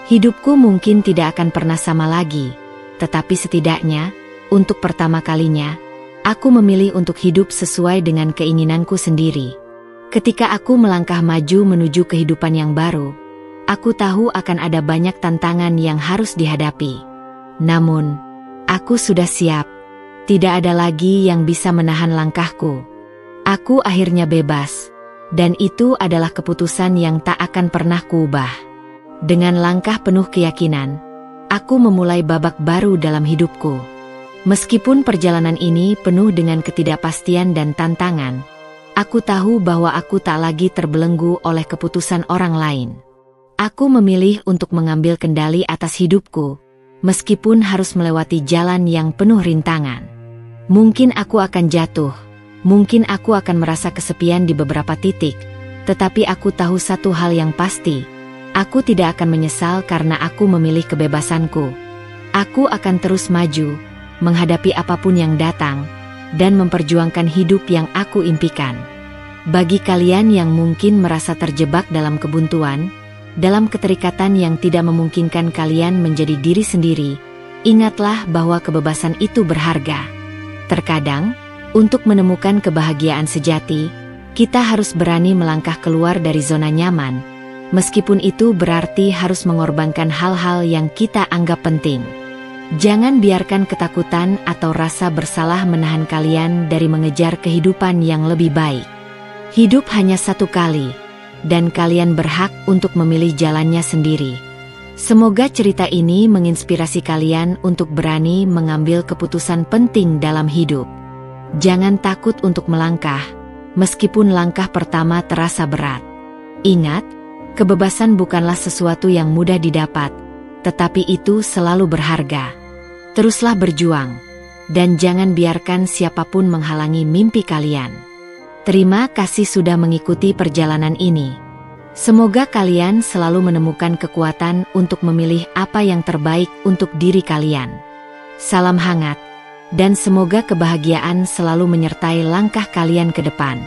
Hidupku mungkin tidak akan pernah sama lagi, tetapi setidaknya, untuk pertama kalinya, aku memilih untuk hidup sesuai dengan keinginanku sendiri. Ketika aku melangkah maju menuju kehidupan yang baru, aku tahu akan ada banyak tantangan yang harus dihadapi. Namun, aku sudah siap. Tidak ada lagi yang bisa menahan langkahku. Aku akhirnya bebas, dan itu adalah keputusan yang tak akan pernah kuubah. Dengan langkah penuh keyakinan, aku memulai babak baru dalam hidupku. Meskipun perjalanan ini penuh dengan ketidakpastian dan tantangan, aku tahu bahwa aku tak lagi terbelenggu oleh keputusan orang lain. Aku memilih untuk mengambil kendali atas hidupku, meskipun harus melewati jalan yang penuh rintangan. Mungkin aku akan jatuh, mungkin aku akan merasa kesepian di beberapa titik, tetapi aku tahu satu hal yang pasti, aku tidak akan menyesal karena aku memilih kebebasanku. Aku akan terus maju, menghadapi apapun yang datang, dan memperjuangkan hidup yang aku impikan. Bagi kalian yang mungkin merasa terjebak dalam kebuntuan, dalam keterikatan yang tidak memungkinkan kalian menjadi diri sendiri, ingatlah bahwa kebebasan itu berharga. Terkadang, untuk menemukan kebahagiaan sejati, kita harus berani melangkah keluar dari zona nyaman, meskipun itu berarti harus mengorbankan hal-hal yang kita anggap penting. Jangan biarkan ketakutan atau rasa bersalah menahan kalian dari mengejar kehidupan yang lebih baik. Hidup hanya satu kali, dan kalian berhak untuk memilih jalannya sendiri. Semoga cerita ini menginspirasi kalian untuk berani mengambil keputusan penting dalam hidup. Jangan takut untuk melangkah, meskipun langkah pertama terasa berat. Ingat, kebebasan bukanlah sesuatu yang mudah didapat, tetapi itu selalu berharga. Teruslah berjuang, dan jangan biarkan siapapun menghalangi mimpi kalian. Terima kasih sudah mengikuti perjalanan ini. Semoga kalian selalu menemukan kekuatan untuk memilih apa yang terbaik untuk diri kalian. Salam hangat, dan semoga kebahagiaan selalu menyertai langkah kalian ke depan.